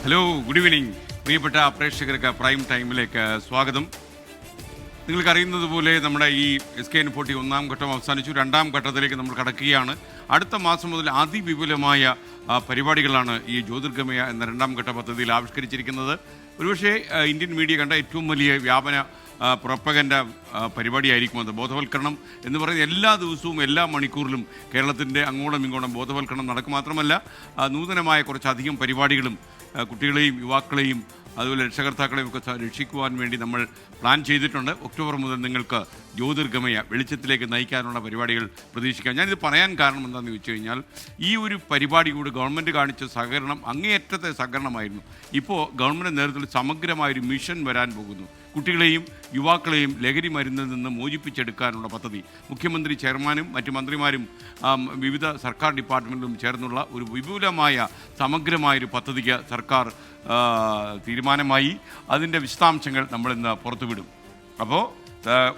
Hello, good evening പ്രിയപ്പെട്ട പ്രേക്ഷകർക്ക് prime ടൈമിലേക്ക് സ്വാഗതം. നിങ്ങൾക്കറിയുന്നത് പോലെ നമ്മുടെ ഈ SKN40 ഒന്നാം ഘട്ടം അവസാനിച്ചു. രണ്ടാം ഘട്ടത്തിലേക്ക് നമ്മൾ കടക്കുകയാണ്. അടുത്ത മാസം മുതൽ അതിവിപുലമായ പരിപാടികളാണ് ഈ ജ്യോതിർഗമയ എന്ന രണ്ടാം ഘട്ട പദ്ധതിയിൽ ആവിഷ്കരിച്ചിരിക്കുന്നത്. ഒരുപക്ഷെ ഇന്ത്യൻ മീഡിയ കണ്ട ഏറ്റവും വലിയ വ്യാപന പ്രൊപ്പഗൻഡ പരിപാടിയായിരിക്കും അത്. ബോധവൽക്കരണം എന്ന് പറയുന്ന എല്ലാ ദിവസവും എല്ലാ മണിക്കൂറിലും കേരളത്തിൻ്റെ അങ്ങോളം ഇങ്ങോളം ബോധവൽക്കരണം നടക്കും. മാത്രമല്ല നൂതനമായ കുറച്ചധികം പരിപാടികളും കുട്ടികളെയും യുവാക്കളെയും അതുപോലെ രക്ഷകർത്താക്കളെയും ഒക്കെ രക്ഷിക്കുവാൻ വേണ്ടി നമ്മൾ പ്ലാൻ ചെയ്തിട്ടുണ്ട്. ഒക്ടോബർ മുതൽ നിങ്ങൾക്ക് ജ്യോതിർഗമയ വെളിച്ചത്തിലേക്ക് നയിക്കാനുള്ള പരിപാടികൾ പ്രതീക്ഷിക്കാം. ഞാനിത് പറയാൻ കാരണം എന്താണെന്ന് ചോദിച്ചു കഴിഞ്ഞാൽ, ഈ ഒരു പരിപാടിയോട് ഗവൺമെൻറ് കാണിച്ച സഹകരണം അങ്ങേയറ്റത്തെ സഹകരണമായിരുന്നു. ഇപ്പോൾ ഗവൺമെൻറ് നേതൃത്വത്തിൽ സമഗ്രമായൊരു മിഷൻ വരാൻ പോകുന്നു. കുട്ടികളെയും യുവാക്കളെയും ലഹരി മരുന്നിൽ നിന്ന് മോചിപ്പിച്ചെടുക്കാനുള്ള പദ്ധതി മുഖ്യമന്ത്രി ചെയർമാനും മറ്റു മന്ത്രിമാരും വിവിധ സർക്കാർ ഡിപ്പാർട്ട്മെൻറ്റിലും ചേർന്നുള്ള ഒരു വിപുലമായ സമഗ്രമായൊരു പദ്ധതിക്ക് സർക്കാർ തീരുമാനമായി. അതിൻ്റെ വിശദാംശങ്ങൾ നമ്മളിന്ന് പുറത്തുവിടും. അപ്പോൾ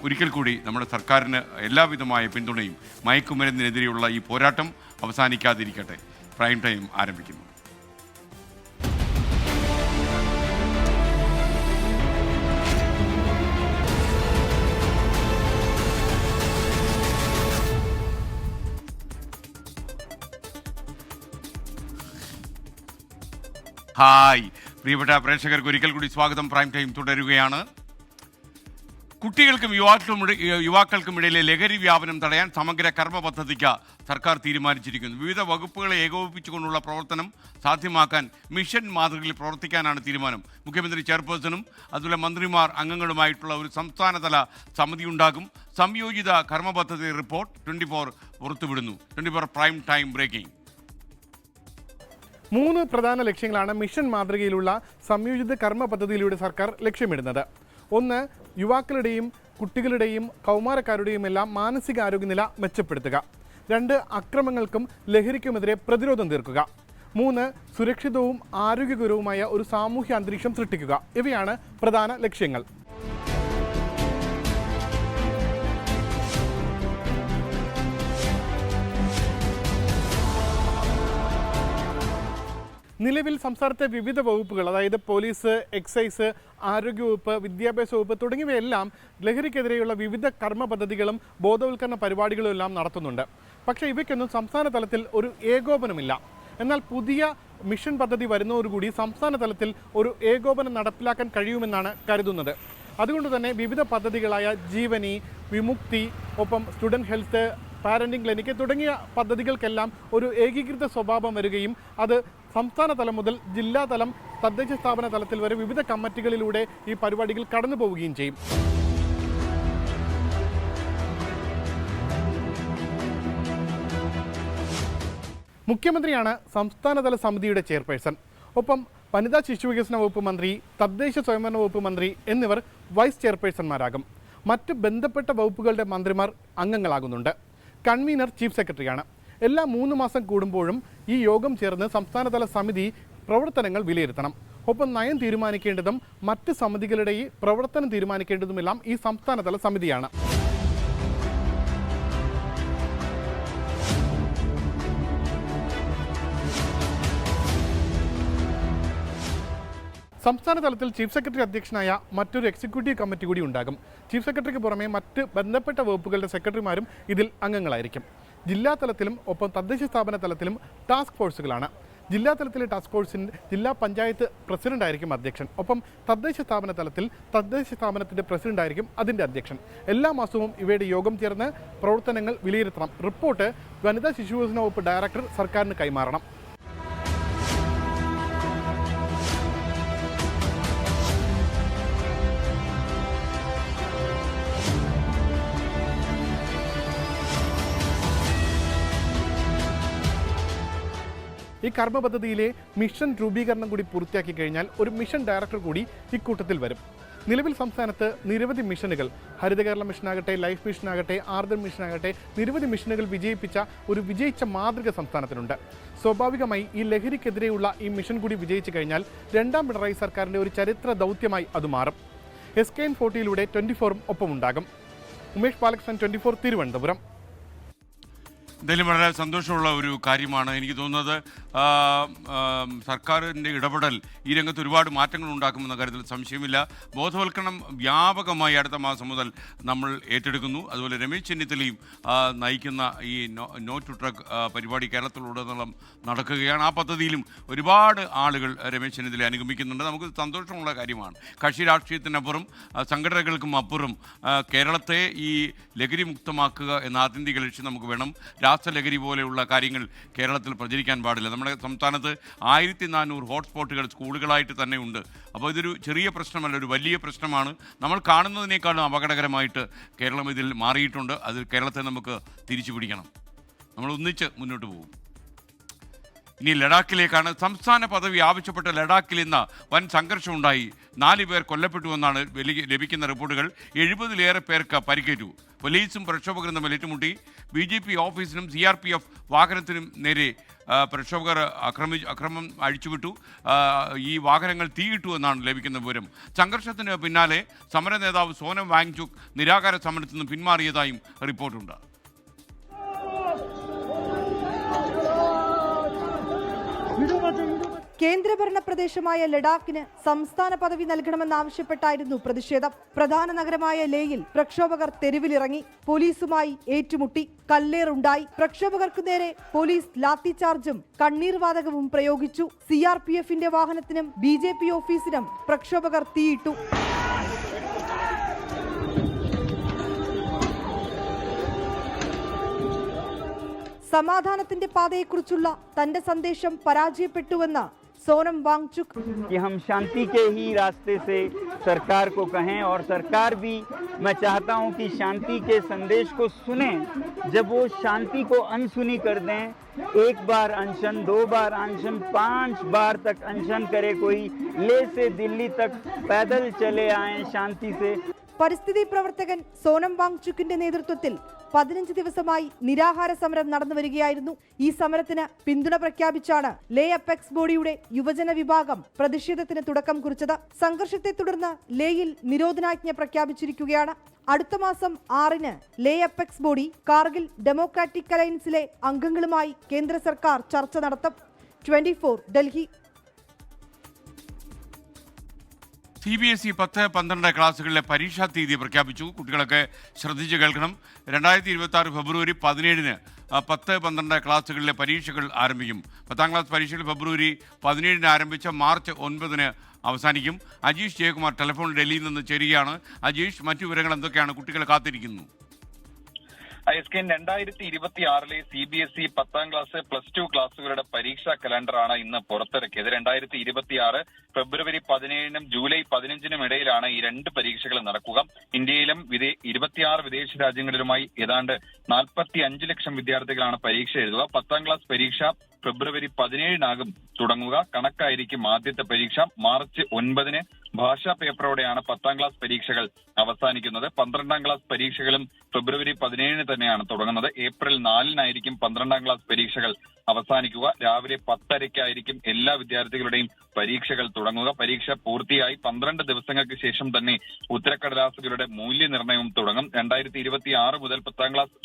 ഒരിക്കൽ കൂടി നമ്മുടെ സർക്കാരിന് എല്ലാവിധമായ പിന്തുണയും. മയക്കുമരുന്നിനെതിരെയുള്ള ഈ പോരാട്ടം അവസാനിക്കാതിരിക്കട്ടെ. പ്രൈം ടൈം ആരംഭിക്കുന്നു. ഹായ് പ്രിയപ്പെട്ട പ്രേക്ഷകർക്ക് ഒരിക്കൽ കൂടി സ്വാഗതം. പ്രൈം ടൈം തുടരുകയാണ്. കുട്ടികൾക്കും യുവാക്കൾക്കും ഇടയിലെ ലഹരി വ്യാപനം തടയാൻ സമഗ്ര കർമ്മ പദ്ധതിക്ക് സർക്കാർ തീരുമാനിച്ചിരിക്കുന്നു. വിവിധ വകുപ്പുകളെ ഏകോപിപ്പിച്ചുകൊണ്ടുള്ള പ്രവർത്തനം സാധ്യമാക്കാൻ മിഷൻ മാതൃകയിൽ പ്രവർത്തിക്കാനാണ് തീരുമാനം. മുഖ്യമന്ത്രി ചെയർപേഴ്സണും അതുപോലെ മന്ത്രിമാർ അംഗങ്ങളുമായിട്ടുള്ള ഒരു സംസ്ഥാനതല സമിതി ഉണ്ടാകും. സംയോജിത കർമ്മ പദ്ധതി റിപ്പോർട്ട് 24 പുറത്തുവിടുന്നു. 24 പ്രൈം ടൈം ബ്രേക്കിംഗ്. 3 പ്രധാന ലക്ഷ്യങ്ങളാണ് മിഷൻ മാതൃകയിലുള്ള സംയോജിത കർമ്മ പദ്ധതിയിലൂടെ സർക്കാർ ലക്ഷ്യമിടുന്നത്. 1. യുവാക്കളുടെയും കുട്ടികളുടെയും കൗമാരക്കാരുടെയും എല്ലാം മാനസികാരോഗ്യനില മെച്ചപ്പെടുത്തുക. 2. അക്രമങ്ങൾക്കും ലഹരിക്കുമെതിരെ പ്രതിരോധം തീർക്കുക. 3. സുരക്ഷിതവും ആരോഗ്യകരവുമായ ഒരു സാമൂഹ്യ അന്തരീക്ഷം സൃഷ്ടിക്കുക. ഇവയാണ് പ്രധാന ലക്ഷ്യങ്ങൾ. നിലവിൽ സംസ്ഥാനത്തെ വിവിധ വകുപ്പുകൾ, അതായത് പോലീസ്, എക്സൈസ്, ആരോഗ്യവകുപ്പ്, വിദ്യാഭ്യാസ വകുപ്പ് തുടങ്ങിയവയെല്ലാം ലഹരിക്കെതിരെയുള്ള വിവിധ കർമ്മ പദ്ധതികളും ബോധവൽക്കരണ പരിപാടികളും എല്ലാം നടത്തുന്നുണ്ട്. പക്ഷേ ഇവയ്ക്കൊന്നും സംസ്ഥാന തലത്തിൽ ഒരു ഏകോപനമില്ല. എന്നാൽ പുതിയ മിഷൻ പദ്ധതി വരുന്നതോടുകൂടി സംസ്ഥാന തലത്തിൽ ഒരു ഏകോപനം നടപ്പിലാക്കാൻ കഴിയുമെന്നാണ് കരുതുന്നത്. അതുകൊണ്ട് തന്നെ വിവിധ പദ്ധതികളായ ജീവനി, വിമുക്തി, ഒപ്പം സ്റ്റുഡൻറ് ഹെൽത്ത്, പാരൻറ്റിംഗ് ക്ലിനിക്ക് തുടങ്ങിയ പദ്ധതികൾക്കെല്ലാം ഒരു ഏകീകൃത സ്വഭാവം വരികയും അത് സംസ്ഥാന തലം മുതൽ ജില്ലാതലം, തദ്ദേശ സ്ഥാപന തലത്തിൽ വരെ വിവിധ കമ്മിറ്റികളിലൂടെ ഈ പരിപാടികൾ കടന്നു പോവുകയും ചെയ്യും. മുഖ്യമന്ത്രിയാണ് സംസ്ഥാനതല സമിതിയുടെ ചെയർപേഴ്സൺ. ഒപ്പം വനിതാ ശിശുവികസന വകുപ്പ് മന്ത്രി, തദ്ദേശ സ്വയംഭരണ വകുപ്പ് മന്ത്രി എന്നിവർ വൈസ് ചെയർപേഴ്സൺമാരാകും. മറ്റ് ബന്ധപ്പെട്ട വകുപ്പുകളുടെ മന്ത്രിമാർ അംഗങ്ങളാകുന്നുണ്ട്. കൺവീനർ ചീഫ് സെക്രട്ടറിയാണ്. എല്ലാ 3 മാസം കൂടുമ്പോഴും ഈ യോഗം ചേർന്ന് സംസ്ഥാനതല സമിതി പ്രവർത്തനങ്ങൾ വിലയിരുത്തണം. ഒപ്പം നയം തീരുമാനിക്കേണ്ടതും മറ്റ് സമിതികളുടെ ഈ പ്രവർത്തനം തീരുമാനിക്കേണ്ടതുമെല്ലാം ഈ സംസ്ഥാനതല സമിതിയാണ്. സംസ്ഥാന തലത്തിൽ ചീഫ് സെക്രട്ടറി അധ്യക്ഷനായ മറ്റൊരു എക്സിക്യൂട്ടീവ് കമ്മിറ്റി കൂടി ഉണ്ടാകും. ചീഫ് സെക്രട്ടറിക്ക് പുറമെ മറ്റ് ബന്ധപ്പെട്ട വകുപ്പുകളുടെ സെക്രട്ടറിമാരും ഇതിൽ അംഗങ്ങളായിരിക്കും. ജില്ലാ തലത്തിലും ഒപ്പം തദ്ദേശ സ്ഥാപന തലത്തിലും ടാസ്ക് ഫോഴ്സുകളാണ്. ജില്ലാ തലത്തിലെ ടാസ്ക് ഫോഴ്സിൻ്റെ ജില്ലാ പഞ്ചായത്ത് പ്രസിഡന്റായിരിക്കും അധ്യക്ഷൻ. ഒപ്പം തദ്ദേശ സ്ഥാപന തലത്തിൽ തദ്ദേശ സ്ഥാപനത്തിൻ്റെ പ്രസിഡന്റായിരിക്കും അതിൻ്റെ അധ്യക്ഷൻ. എല്ലാ മാസവും ഇവയുടെ യോഗം ചേർന്ന് പ്രവർത്തനങ്ങൾ വിലയിരുത്തണം. റിപ്പോർട്ട് വനിതാ ശിശുവികസന വകുപ്പ് ഡയറക്ടർ സർക്കാരിന് കൈമാറണം. ഈ കർമ്മ പദ്ധതിയിലെ മിഷൻ രൂപീകരണം കൂടി പൂർത്തിയാക്കി കഴിഞ്ഞാൽ ഒരു മിഷൻ ഡയറക്ടർ കൂടി ഇക്കൂട്ടത്തിൽ വരും. നിലവിൽ സംസ്ഥാനത്ത് നിരവധി മിഷനുകൾ, ഹരിത കേരള മിഷനാകട്ടെ, ലൈഫ് മിഷനാകട്ടെ, ആർദ്രം മിഷനാകട്ടെ, നിരവധി മിഷനുകൾ വിജയിച്ച മാതൃക സംസ്ഥാനത്തിനുണ്ട്. സ്വാഭാവികമായി ഈ ലഹരിക്കെതിരെയുള്ള ഈ മിഷൻ കൂടി വിജയിച്ചു കഴിഞ്ഞാൽ രണ്ടാം പിണറായി സർക്കാരിൻ്റെ ഒരു ചരിത്ര ദൗത്യമായി അത് മാറും. SKN40യിലൂടെ 24 ഒപ്പമുണ്ടാകും. ഉമേഷ് ബാലകൃഷ്ണൻ, 24 തിരുവനന്തപുരം. എന്തായാലും വളരെ സന്തോഷമുള്ള ഒരു കാര്യമാണ്. എനിക്ക് തോന്നുന്നത് സർക്കാരിൻ്റെ ഇടപെടൽ ഈ രംഗത്ത് ഒരുപാട് മാറ്റങ്ങൾ ഉണ്ടാക്കുമെന്ന കാര്യത്തിൽ സംശയമില്ല. ബോധവൽക്കരണം വ്യാപകമായി അടുത്ത മാസം മുതൽ നമ്മൾ ഏറ്റെടുക്കുന്നു. അതുപോലെ രമേശ് ചെന്നിത്തലയും നയിക്കുന്ന ഈ നോ ടു ഡ്രഗ് പരിപാടി കേരളത്തിലുടനീളം നടക്കുകയാണ്. ആ പദ്ധതിയിലും ഒരുപാട് ആളുകൾ രമേശ് ചെന്നിത്തല അനുഗമിക്കുന്നുണ്ട്. നമുക്ക് സന്തോഷമുള്ള കാര്യമാണ്. കക്ഷി രാഷ്ട്രീയത്തിനപ്പുറം സംഘടനകൾക്കും അപ്പുറം കേരളത്തെ ഈ ലഹരി മുക്തമാക്കുക എന്ന ആത്യന്തിക ലക്ഷ്യം നമുക്ക് വേണം. രാസലഹരി പോലെയുള്ള കാര്യങ്ങൾ കേരളത്തിൽ പ്രചരിക്കാൻ പാടില്ല. നമ്മുടെ സംസ്ഥാനത്ത് 1400 ഹോട്ട്സ്പോട്ടുകൾ സ്കൂളുകളായിട്ട് തന്നെ ഉണ്ട്. അപ്പോൾ ഇതൊരു ചെറിയ പ്രശ്നമല്ല, ഒരു വലിയ പ്രശ്നമാണ്. നമ്മൾ കാണുന്നതിനേക്കാളും അപകടകരമായിട്ട് കേരളം ഇതിൽ മാറിയിട്ടുണ്ട്. അതിൽ കേരളത്തെ നമുക്ക് തിരിച്ചു പിടിക്കണം. നമ്മൾ ഒന്നിച്ച് മുന്നോട്ട് പോകും. ഇനി ലഡാക്കിലേക്കാണ്. സംസ്ഥാന പദവി ആവശ്യപ്പെട്ട ലഡാക്കിൽ ഇന്ന് വൻ സംഘർഷമുണ്ടായി. 4 പേർ കൊല്ലപ്പെട്ടുവെന്നാണ് ലഭിക്കുന്ന റിപ്പോർട്ടുകൾ. 70-ലേറെ പേർക്ക് പരിക്കേറ്റു. പോലീസും പ്രക്ഷോഭകരും തമ്മിൽ ഏറ്റുമുട്ടി. BJP ഓഫീസിനും CRPF വാഹനത്തിനും നേരെ പ്രക്ഷോഭകർ അക്രമം അഴിച്ചുവിട്ടു. ഈ വാഹനങ്ങൾ തീയിട്ടു എന്നാണ് ലഭിക്കുന്ന വിവരം. സംഘർഷത്തിന് പിന്നാലെ സമര നേതാവ് സോനം വാങ്ചുക് നിരാഹാര സമരത്തിൽ നിന്ന് പിന്മാറിയതായും റിപ്പോർട്ടുണ്ട്. കേന്ദ്രഭരണ പ്രദേശമായ ലഡാക്കിന് സംസ്ഥാന പദവി നൽകണമെന്നാവശ്യപ്പെട്ടായിരുന്നു പ്രതിഷേധം. പ്രധാന നഗരമായ ലേയിൽ പ്രക്ഷോഭകർ തെരുവിലിറങ്ങി. പോലീസുമായി ഏറ്റുമുട്ടി. കല്ലേറുണ്ടായി. പ്രക്ഷോഭകർക്കു നേരെ പോലീസ് ലാത്തിചാർജും കണ്ണീർവാതകവും പ്രയോഗിച്ചു. CRPFന്റെ വാഹനത്തിനും BJP ഓഫീസിനും പ്രക്ഷോഭകർ തീയിട്ടു. സമാധാനത്തിന്റെ പാതയെക്കുറിച്ചുള്ള തന്റെ സന്ദേശം പരാജയപ്പെട്ടുവെന്ന് सोनम वांगचुक कि हम शांति के ही रास्ते से सरकार को कहें और सरकार भी मैं चाहता हूं कि शांति के संदेश को सुने. जब वो शांति को अनसुनी कर दें, 1 बार अनशन, 2 बार अनशन, 5 बार तक अनशन करे कोई, ले से दिल्ली तक पैदल चले आए शांति से. പരിസ്ഥിതി പ്രവർത്തകൻ സോനം വാങ്ചുക്കിന്റെ നേതൃത്വത്തിൽ 15 ദിവസമായി നിരാഹാര സമരം നടന്നു വരികയായിരുന്നു. ഈ സമരത്തിന് പിന്തുണ പ്രഖ്യാപിച്ചാണ് ലേ അപ്പെക്സ് ബോഡിയുടെ യുവജന വിഭാഗം പ്രതിഷേധത്തിന് തുടക്കം കുറിച്ചത്. സംഘർഷത്തെ തുടർന്ന് ലേയിൽ നിരോധനാജ്ഞ പ്രഖ്യാപിച്ചിരിക്കുകയാണ്. അടുത്ത മാസം 6-ന് ലേ അപ്പെക്സ് ബോഡി കാർഗിൽ ഡെമോക്രാറ്റിക് അലയൻസിലെ അംഗങ്ങളുമായി കേന്ദ്ര സർക്കാർ ചർച്ച നടത്തും. 24 ഡൽഹി. CBSE 10-12 ക്ലാസ്സുകളിലെ പരീക്ഷാ തീയതി പ്രഖ്യാപിച്ചു. കുട്ടികളൊക്കെ ശ്രദ്ധിച്ച് കേൾക്കണം. 2026 ഫെബ്രുവരി 17-ന് 10-12 ക്ലാസ്സുകളിലെ പരീക്ഷകൾ ആരംഭിക്കും. 10ാം ക്ലാസ് പരീക്ഷകൾ ഫെബ്രുവരി 17-ന് ആരംഭിച്ച മാർച്ച് 9-ന് അവസാനിക്കും. അജീഷ് ജയകുമാർ ടെലിഫോൺ ഡൽഹിയിൽ നിന്ന് ചേരുകയാണ്. അജീഷ്, മറ്റു വിവരങ്ങൾ എന്തൊക്കെയാണ്? കുട്ടികൾ കാത്തിരിക്കുന്നു. SKN 2026-ലെ CBSE 10ാം ക്ലാസ് +2 ക്ലാസ്സുകളുടെ പരീക്ഷാ കലണ്ടറാണ് ഇന്ന് പുറത്തിറക്കിയത്. 2026 ഫെബ്രുവരി 17-നും ജൂലൈ 15-നും ഇടയിലാണ് ഈ 2 പരീക്ഷകൾ നടക്കുക. ഇന്ത്യയിലും 26 വിദേശ രാജ്യങ്ങളിലുമായി ഏതാണ്ട് 45 ലക്ഷം വിദ്യാർത്ഥികളാണ് പരീക്ഷ എഴുതുക. 10ാം ക്ലാസ് പരീക്ഷ ഫെബ്രുവരി 17-നാകും തുടങ്ങുക. കണക്കായിരിക്കും ആദ്യത്തെ പരീക്ഷ. മാർച്ച് 9-ന് ഭാഷാ പേപ്പറോടെയാണ് 10ാം ക്ലാസ് പരീക്ഷകൾ അവസാനിക്കുന്നത്. 12ാം ക്ലാസ് പരീക്ഷകളും ഫെബ്രുവരി 17-ന് തന്നെയാണ് തുടങ്ങുന്നത്. ഏപ്രിൽ 4-നായിരിക്കും 12ാം ക്ലാസ് പരീക്ഷകൾ അവസാനിക്കുക. രാവിലെ 10:30-ക്കായിരിക്കും എല്ലാ വിദ്യാർത്ഥികളുടെയും പരീക്ഷകൾ തുടങ്ങുക. പരീക്ഷ പൂർത്തിയായി 12 ദിവസങ്ങൾക്ക് ശേഷം തന്നെ ഉത്തരക്കടലാസുകളുടെ മൂല്യനിർണ്ണയവും തുടങ്ങും. 2026 മുതൽ 10ാം ക്ലാസ്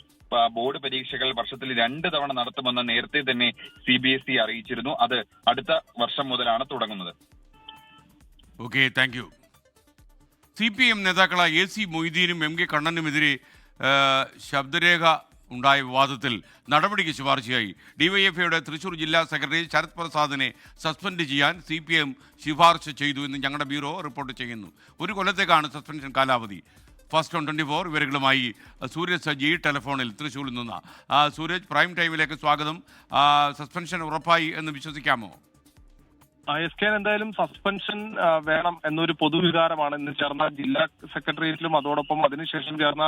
ബോർഡ് പരീക്ഷകൾ വർഷത്തിൽ 2 തവണ നടത്തുമെന്ന് നേരത്തെ തന്നെ CBSE അറിയിച്ചിരുന്നു. അത് അടുത്ത വർഷം മുതലാണ് തുടങ്ങുന്നത്. Okay, thank U. CPM നേതാക്കളായ AC മൊയ്തീനും MK കണ്ണനുമെതിരെ ശബ്ദരേഖ ഉണ്ടായ വിവാദത്തിൽ നടപടിക്ക് ശുപാർശയായി. DYFIയുടെ തൃശൂർ ജില്ലാ സെക്രട്ടറി ശരത് പ്രസാദിനെ സസ്പെൻഡ് ചെയ്യാൻ CPM ശുപാർശ ചെയ്തു എന്ന് ഞങ്ങളുടെ ബ്യൂറോ റിപ്പോർട്ട് ചെയ്യുന്നു. 1 കൊല്ലത്തേക്കാണ് സസ്പെൻഷൻ കാലാവധി. ഫസ്റ്റ് ഓൺ 24 വിവരങ്ങളുമായി സൂരജ് സജി ടെലിഫോണിൽ തൃശ്ശൂരിൽ നിന്ന്. സൂരജ്, പ്രൈം ടൈമിലേക്ക് സ്വാഗതം. സസ്പെൻഷൻ ഉറപ്പായി എന്ന് വിശ്വസിക്കാമോ? SKN എന്തായാലും സസ്പെൻഷൻ വേണം എന്നൊരു പൊതുവികാരമാണ് ഇന്ന് ചേർന്ന ജില്ലാ സെക്രട്ടേറിയറ്റിലും അതോടൊപ്പം അതിനുശേഷം ചേർന്ന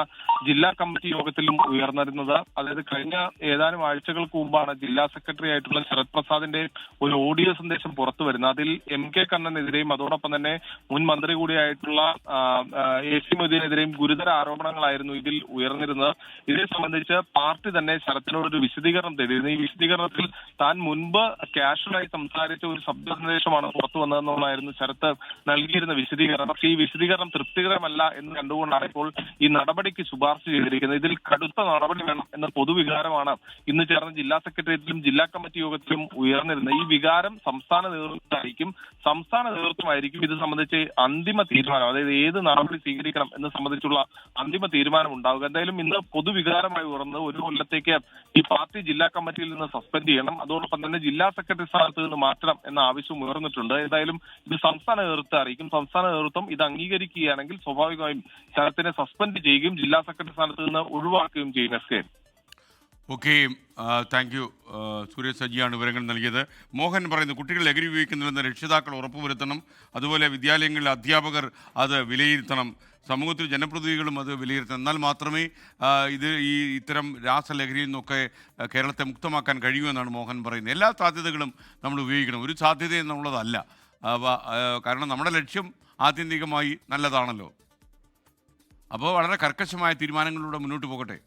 ജില്ലാ കമ്മിറ്റി യോഗത്തിലും ഉയർന്നിരുന്നത്. അതായത് കഴിഞ്ഞ ഏതാനും ആഴ്ചകൾക്ക് മുമ്പാണ് ജില്ലാ സെക്രട്ടറി ആയിട്ടുള്ള ശരത് പ്രസാദിന്റെ ഒരു ഓഡിയോ സന്ദേശം പുറത്തു വരുന്നത്. അതിൽ MK കണ്ണനെതിരെയും അതോടൊപ്പം തന്നെ മുൻ മന്ത്രി കൂടിയായിട്ടുള്ള AC മൊയ്തീനെതിരെയും ഗുരുതര ആരോപണങ്ങളായിരുന്നു ഇതിൽ ഉയർന്നിരുന്നത്. ഇതേ സംബന്ധിച്ച് പാർട്ടി തന്നെ ശരത്തിനോടൊരു വിശദീകരണം തേടിയിരുന്നു. ഈ വിശദീകരണത്തിൽ താൻ മുൻപ് കാഷ്വലായി സംസാരിച്ച ഒരു ശബ്ദ ശേഷമാണ് പുറത്തു വന്നതെന്നുള്ളതായിരുന്നു ശരത്ത് നൽകിയിരുന്ന വിശദീകരണം. പക്ഷേ ഈ വിശദീകരണം തൃപ്തികരമല്ല എന്ന് കണ്ടുകൊണ്ടാണ് ഇപ്പോൾ ഈ നടപടിക്ക് ശുപാർശ ചെയ്തിരിക്കുന്നത്. ഇതിൽ കടുത്ത നടപടി വേണം എന്ന പൊതുവികാരമാണ് ഇന്ന് ചേർന്ന ജില്ലാ സെക്രട്ടേറിയറ്റിലും ജില്ലാ കമ്മിറ്റി യോഗത്തിലും ഉയർന്നിരുന്നത്. ഈ വികാരം സംസ്ഥാന നേതൃത്വമായിരിക്കും ഇത് സംബന്ധിച്ച് അന്തിമ തീരുമാനം, അതായത് ഏത് നടപടി സ്വീകരിക്കണം എന്ന് സംബന്ധിച്ചുള്ള അന്തിമ തീരുമാനം ഉണ്ടാവുക. എന്തായാലും ഇന്ന് പൊതുവികാരമായി ഉയർന്നത് ഒരു കൊല്ലത്തേക്ക് ഈ പാർട്ടി ജില്ലാ കമ്മിറ്റിയിൽ നിന്ന് സസ്പെൻഡ് ചെയ്യണം, അതോടൊപ്പം തന്നെ ജില്ലാ സെക്രട്ടറി സ്ഥാനത്ത് നിന്ന് മാറ്റണം എന്ന ആവശ്യം ഉയർന്നിട്ടുണ്ട്. ഏതായാലും ഇത് സംസ്ഥാന നേതൃത്വത്തെ അറിയിക്കും. സംസ്ഥാന നേതൃത്വം ഇത് അംഗീകരിക്കുകയാണെങ്കിൽ സ്വാഭാവികമായും ശരത്തിനെ സസ്പെൻഡ് ചെയ്യുകയും ജില്ലാ സെക്രട്ടറി സ്ഥാനത്ത് നിന്ന് ഒഴിവാക്കുകയും ചെയ്യും. SKN. Okay, thank you. Suresh സജിയാണ് വിവരങ്ങൾ നൽകിയത്. മോഹൻ പറയുന്നു, കുട്ടികൾ ലഹരി ഉപയോഗിക്കുന്നുവെന്ന് രക്ഷിതാക്കൾ ഉറപ്പുവരുത്തണം. അതുപോലെ വിദ്യാലയങ്ങളിൽ അധ്യാപകർ അത് വിലയിരുത്തണം. സമൂഹത്തിൽ ജനപ്രതിനിധികളും അത് വിലയിരുത്തണം. എന്നാൽ മാത്രമേ ഇത്തരം രാസലഹരിയിൽ നിന്നൊക്കെ കേരളത്തെ മുക്തമാക്കാൻ കഴിയൂ എന്നാണ് മോഹൻ പറയുന്നത്. എല്ലാ സാധ്യതകളും നമ്മൾ ഉപയോഗിക്കണം, ഒരു സാധ്യത എന്നുള്ളതല്ല. കാരണം നമ്മുടെ ലക്ഷ്യം ആത്യന്തികമായി നല്ലതാണല്ലോ. അപ്പോൾ വളരെ കർക്കശമായ തീരുമാനങ്ങളിലൂടെ മുന്നോട്ട് പോകട്ടെ.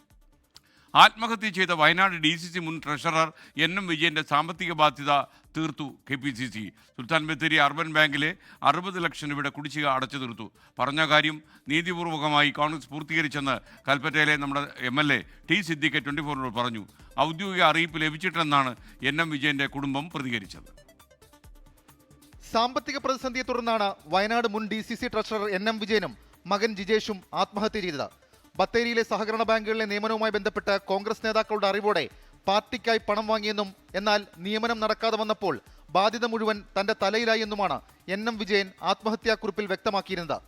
ആത്മഹത്യ ചെയ്ത വയനാട് DCC മുൻ ട്രഷറർ NM വിജയൻ്റെ സാമ്പത്തിക ബാധ്യത തീർത്തു KPCC. സുൽത്താൻ ബത്തേരി അർബൻ ബാങ്കിലെ 60 ലക്ഷം രൂപയുടെ കുടിശ്ശിക അടച്ചു തീർത്തു. പറഞ്ഞ കാര്യം നീതിപൂർവകമായി കോൺഗ്രസ് പൂർത്തീകരിച്ചെന്ന് കൽപ്പറ്റയിലെ നമ്മുടെ MLA T സിദ്ദിഖ് 24 പറഞ്ഞു. ഔദ്യോഗിക അറിയിപ്പ് ലഭിച്ചിട്ടെന്നാണ് NM വിജയൻ്റെ കുടുംബം പ്രതികരിച്ചത്. സാമ്പത്തിക പ്രതിസന്ധിയെ തുടർന്നാണ് വയനാട് മുൻ DCC ട്രഷറർ NM വിജയനും മകൻ ജിജേഷും ആത്മഹത്യ ചെയ്തത്. ബത്തേരിയിലെ സഹകരണ ബാങ്കുകളിലെ നിയമനവുമായി ബന്ധപ്പെട്ട് കോൺഗ്രസ് നേതാക്കളുടെ അറിവോടെ പാർട്ടിക്കായി പണം വാങ്ങിയെന്നും എന്നാൽ നിയമനം നടക്കാതെ വന്നപ്പോൾ ബാധ്യത മുഴുവൻ തന്റെ തലയിലായി എന്നുമാണ് NM വിജയൻ ആത്മഹത്യാക്കുറിപ്പിൽ വ്യക്തമാക്കിയിരുന്നത്.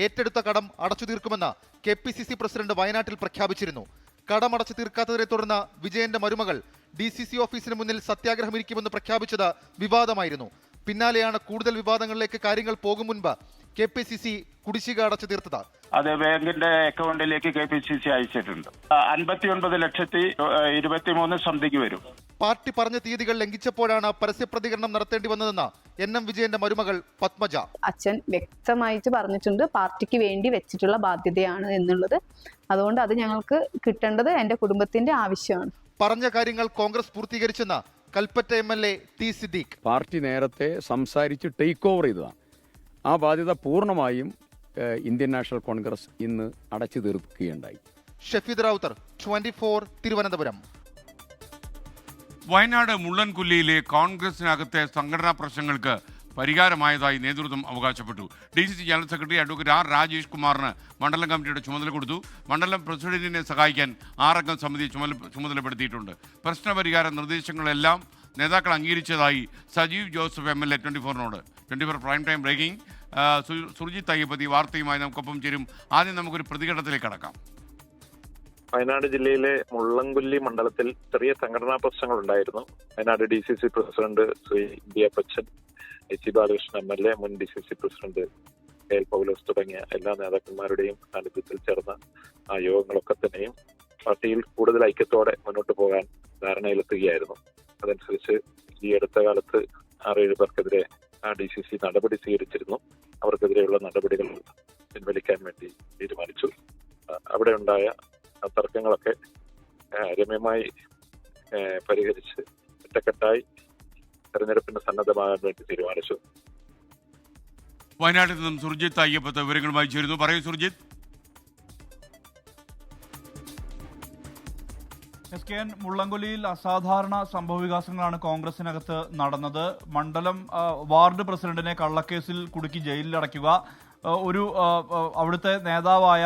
ഏറ്റെടുത്ത കടം അടച്ചു തീർക്കുമെന്ന് KPCC പ്രസിഡന്റ് വയനാട്ടിൽ പ്രഖ്യാപിച്ചിരുന്നു. കടം അടച്ചു തീർക്കാത്തതിനെ തുടർന്ന് വിജയന്റെ മരുമകൾ DCC ഓഫീസിന് മുന്നിൽ സത്യാഗ്രഹമിരിക്കുമെന്ന് പ്രഖ്യാപിച്ചത് വിവാദമായിരുന്നു. പിന്നാലെയാണ് കൂടുതൽ വിവാദങ്ങളിലേക്ക് കാര്യങ്ങൾ പോകും മുൻപ് KPCC കുടിശ്ശിക അടച്ചു തീർത്തത്. അത് ബാങ്കിന്റെ അക്കൗണ്ടിലേക്ക് KPCC അയച്ചിട്ടുണ്ട്. 59,23,000 സംതിങ് വരും. പാർട്ടി പറഞ്ഞ തീയതികൾ ലംഘിച്ചപ്പോഴാണ് പരസ്യപ്രതികരണം നടത്തേണ്ടി വന്നതെന്ന് NM വിജയന്റെ മരുമകൾ പത്മജ. അച്ഛൻ വ്യക്തമായിട്ട് പറഞ്ഞിട്ടുണ്ട്, പാർട്ടിക്ക് വേണ്ടി വെച്ചിട്ടുള്ള ബാധ്യതയാണ് എന്നുള്ളത്. അതുകൊണ്ട് അത് ഞങ്ങൾക്ക് കിട്ടേണ്ടത് എന്റെ കുടുംബത്തിന്റെ ആവശ്യമാണ്. പറഞ്ഞ കാര്യങ്ങൾ കോൺഗ്രസ് പൂർത്തീകരിച്ചെന്ന് Kalpetta MLA T Siddique. Party നേരത്തെ സംസാരിച്ച് ടേക്ക് ഓവർ ചെയ്തതാണ്. ആ ബാധ്യത പൂർണ്ണമായും ഇന്ത്യൻ നാഷണൽ കോൺഗ്രസ് ഇന്ന് അടച്ചു തീർക്കുകയുണ്ടായി. ഷഫീദ് റൌത്തർ, 24 തിരുവനന്തപുരം. വയനാട് മുള്ളൻകൊല്ലിയിലെ കോൺഗ്രസിനകത്തെ സംഘടനാ പ്രശ്നങ്ങൾക്ക് പരിഹാരമായതായി നേതൃത്വം അവകാശപ്പെട്ടു. DCC general secretary advocate R Rajesh കുമാറിന് മണ്ഡലം കമ്മിറ്റിയുടെ ചുമതല കൊടുത്തു. മണ്ഡലം പ്രസിഡന്റിനെ സഹായിക്കാൻ 6 അംഗ സമിതി ചുമതലപ്പെടുത്തിയിട്ടുണ്ട്. പ്രശ്നപരിഹാര നിർദ്ദേശങ്ങളെല്ലാം നേതാക്കൾ അംഗീകരിച്ചതായി Sajeev Joseph MLA 24 24 prime time breaking. Surjith Ayyappathi വാർത്തയുമായി നമുക്കൊപ്പം ചേരും. ആദ്യം നമുക്കൊരു പ്രതികരണത്തിലേക്ക് കടക്കാം. വയനാട് ജില്ലയിലെ മുള്ളൻകൊല്ലി മണ്ഡലത്തിൽ ചെറിയ സംഘടനാ പ്രശ്നങ്ങൾ ഉണ്ടായിരുന്നു. Wayanad DCC president Shri B അപ്പച്ചൻ, AC ബാലകൃഷ്ണൻ MLA, മുൻ DCC പ്രസിഡന്റ് KL പൗലോസ് തുടങ്ങിയ എല്ലാ നേതാക്കന്മാരുടെയും സാന്നിധ്യത്തിൽ ചേർന്ന ആ യോഗങ്ങളൊക്കെ തന്നെയും പാർട്ടിയിൽ കൂടുതൽ ഐക്യത്തോടെ മുന്നോട്ട് പോകാൻ ധാരണയിലെത്തുകയായിരുന്നു. അതനുസരിച്ച് ഈ അടുത്ത കാലത്ത് 6-7 പേർക്കെതിരെ DCC നടപടി സ്വീകരിച്ചിരുന്നു. അവർക്കെതിരെയുള്ള നടപടികൾ പിൻവലിക്കാൻ വേണ്ടി തീരുമാനിച്ചു. അവിടെ ഉണ്ടായ തർക്കങ്ങളൊക്കെ രമ്യമായി പരിഹരിച്ച് ഒറ്റക്കെട്ടായി തെരഞ്ഞെടുപ്പിന് സന്നദ്ധമാകാൻ വേണ്ടി തീരുമാനിച്ചു. വയനാട്ടിൽ നിന്നും സുർജിത്ത് അയ്യപ്പത്ത് വിവരങ്ങളുമായി ചേരുന്നു. പറയൂ സുർജിത്ത്. SKN മുള്ളൻകൊല്ലിയിൽ അസാധാരണ സംഭവവികാസങ്ങളാണ് കോൺഗ്രസിനകത്ത് നടന്നത്. മണ്ഡലം വാർഡ് പ്രസിഡന്റിനെ കള്ളക്കേസിൽ കുടുക്കി ജയിലിലടയ്ക്കുക, അവിടുത്തെ നേതാവായ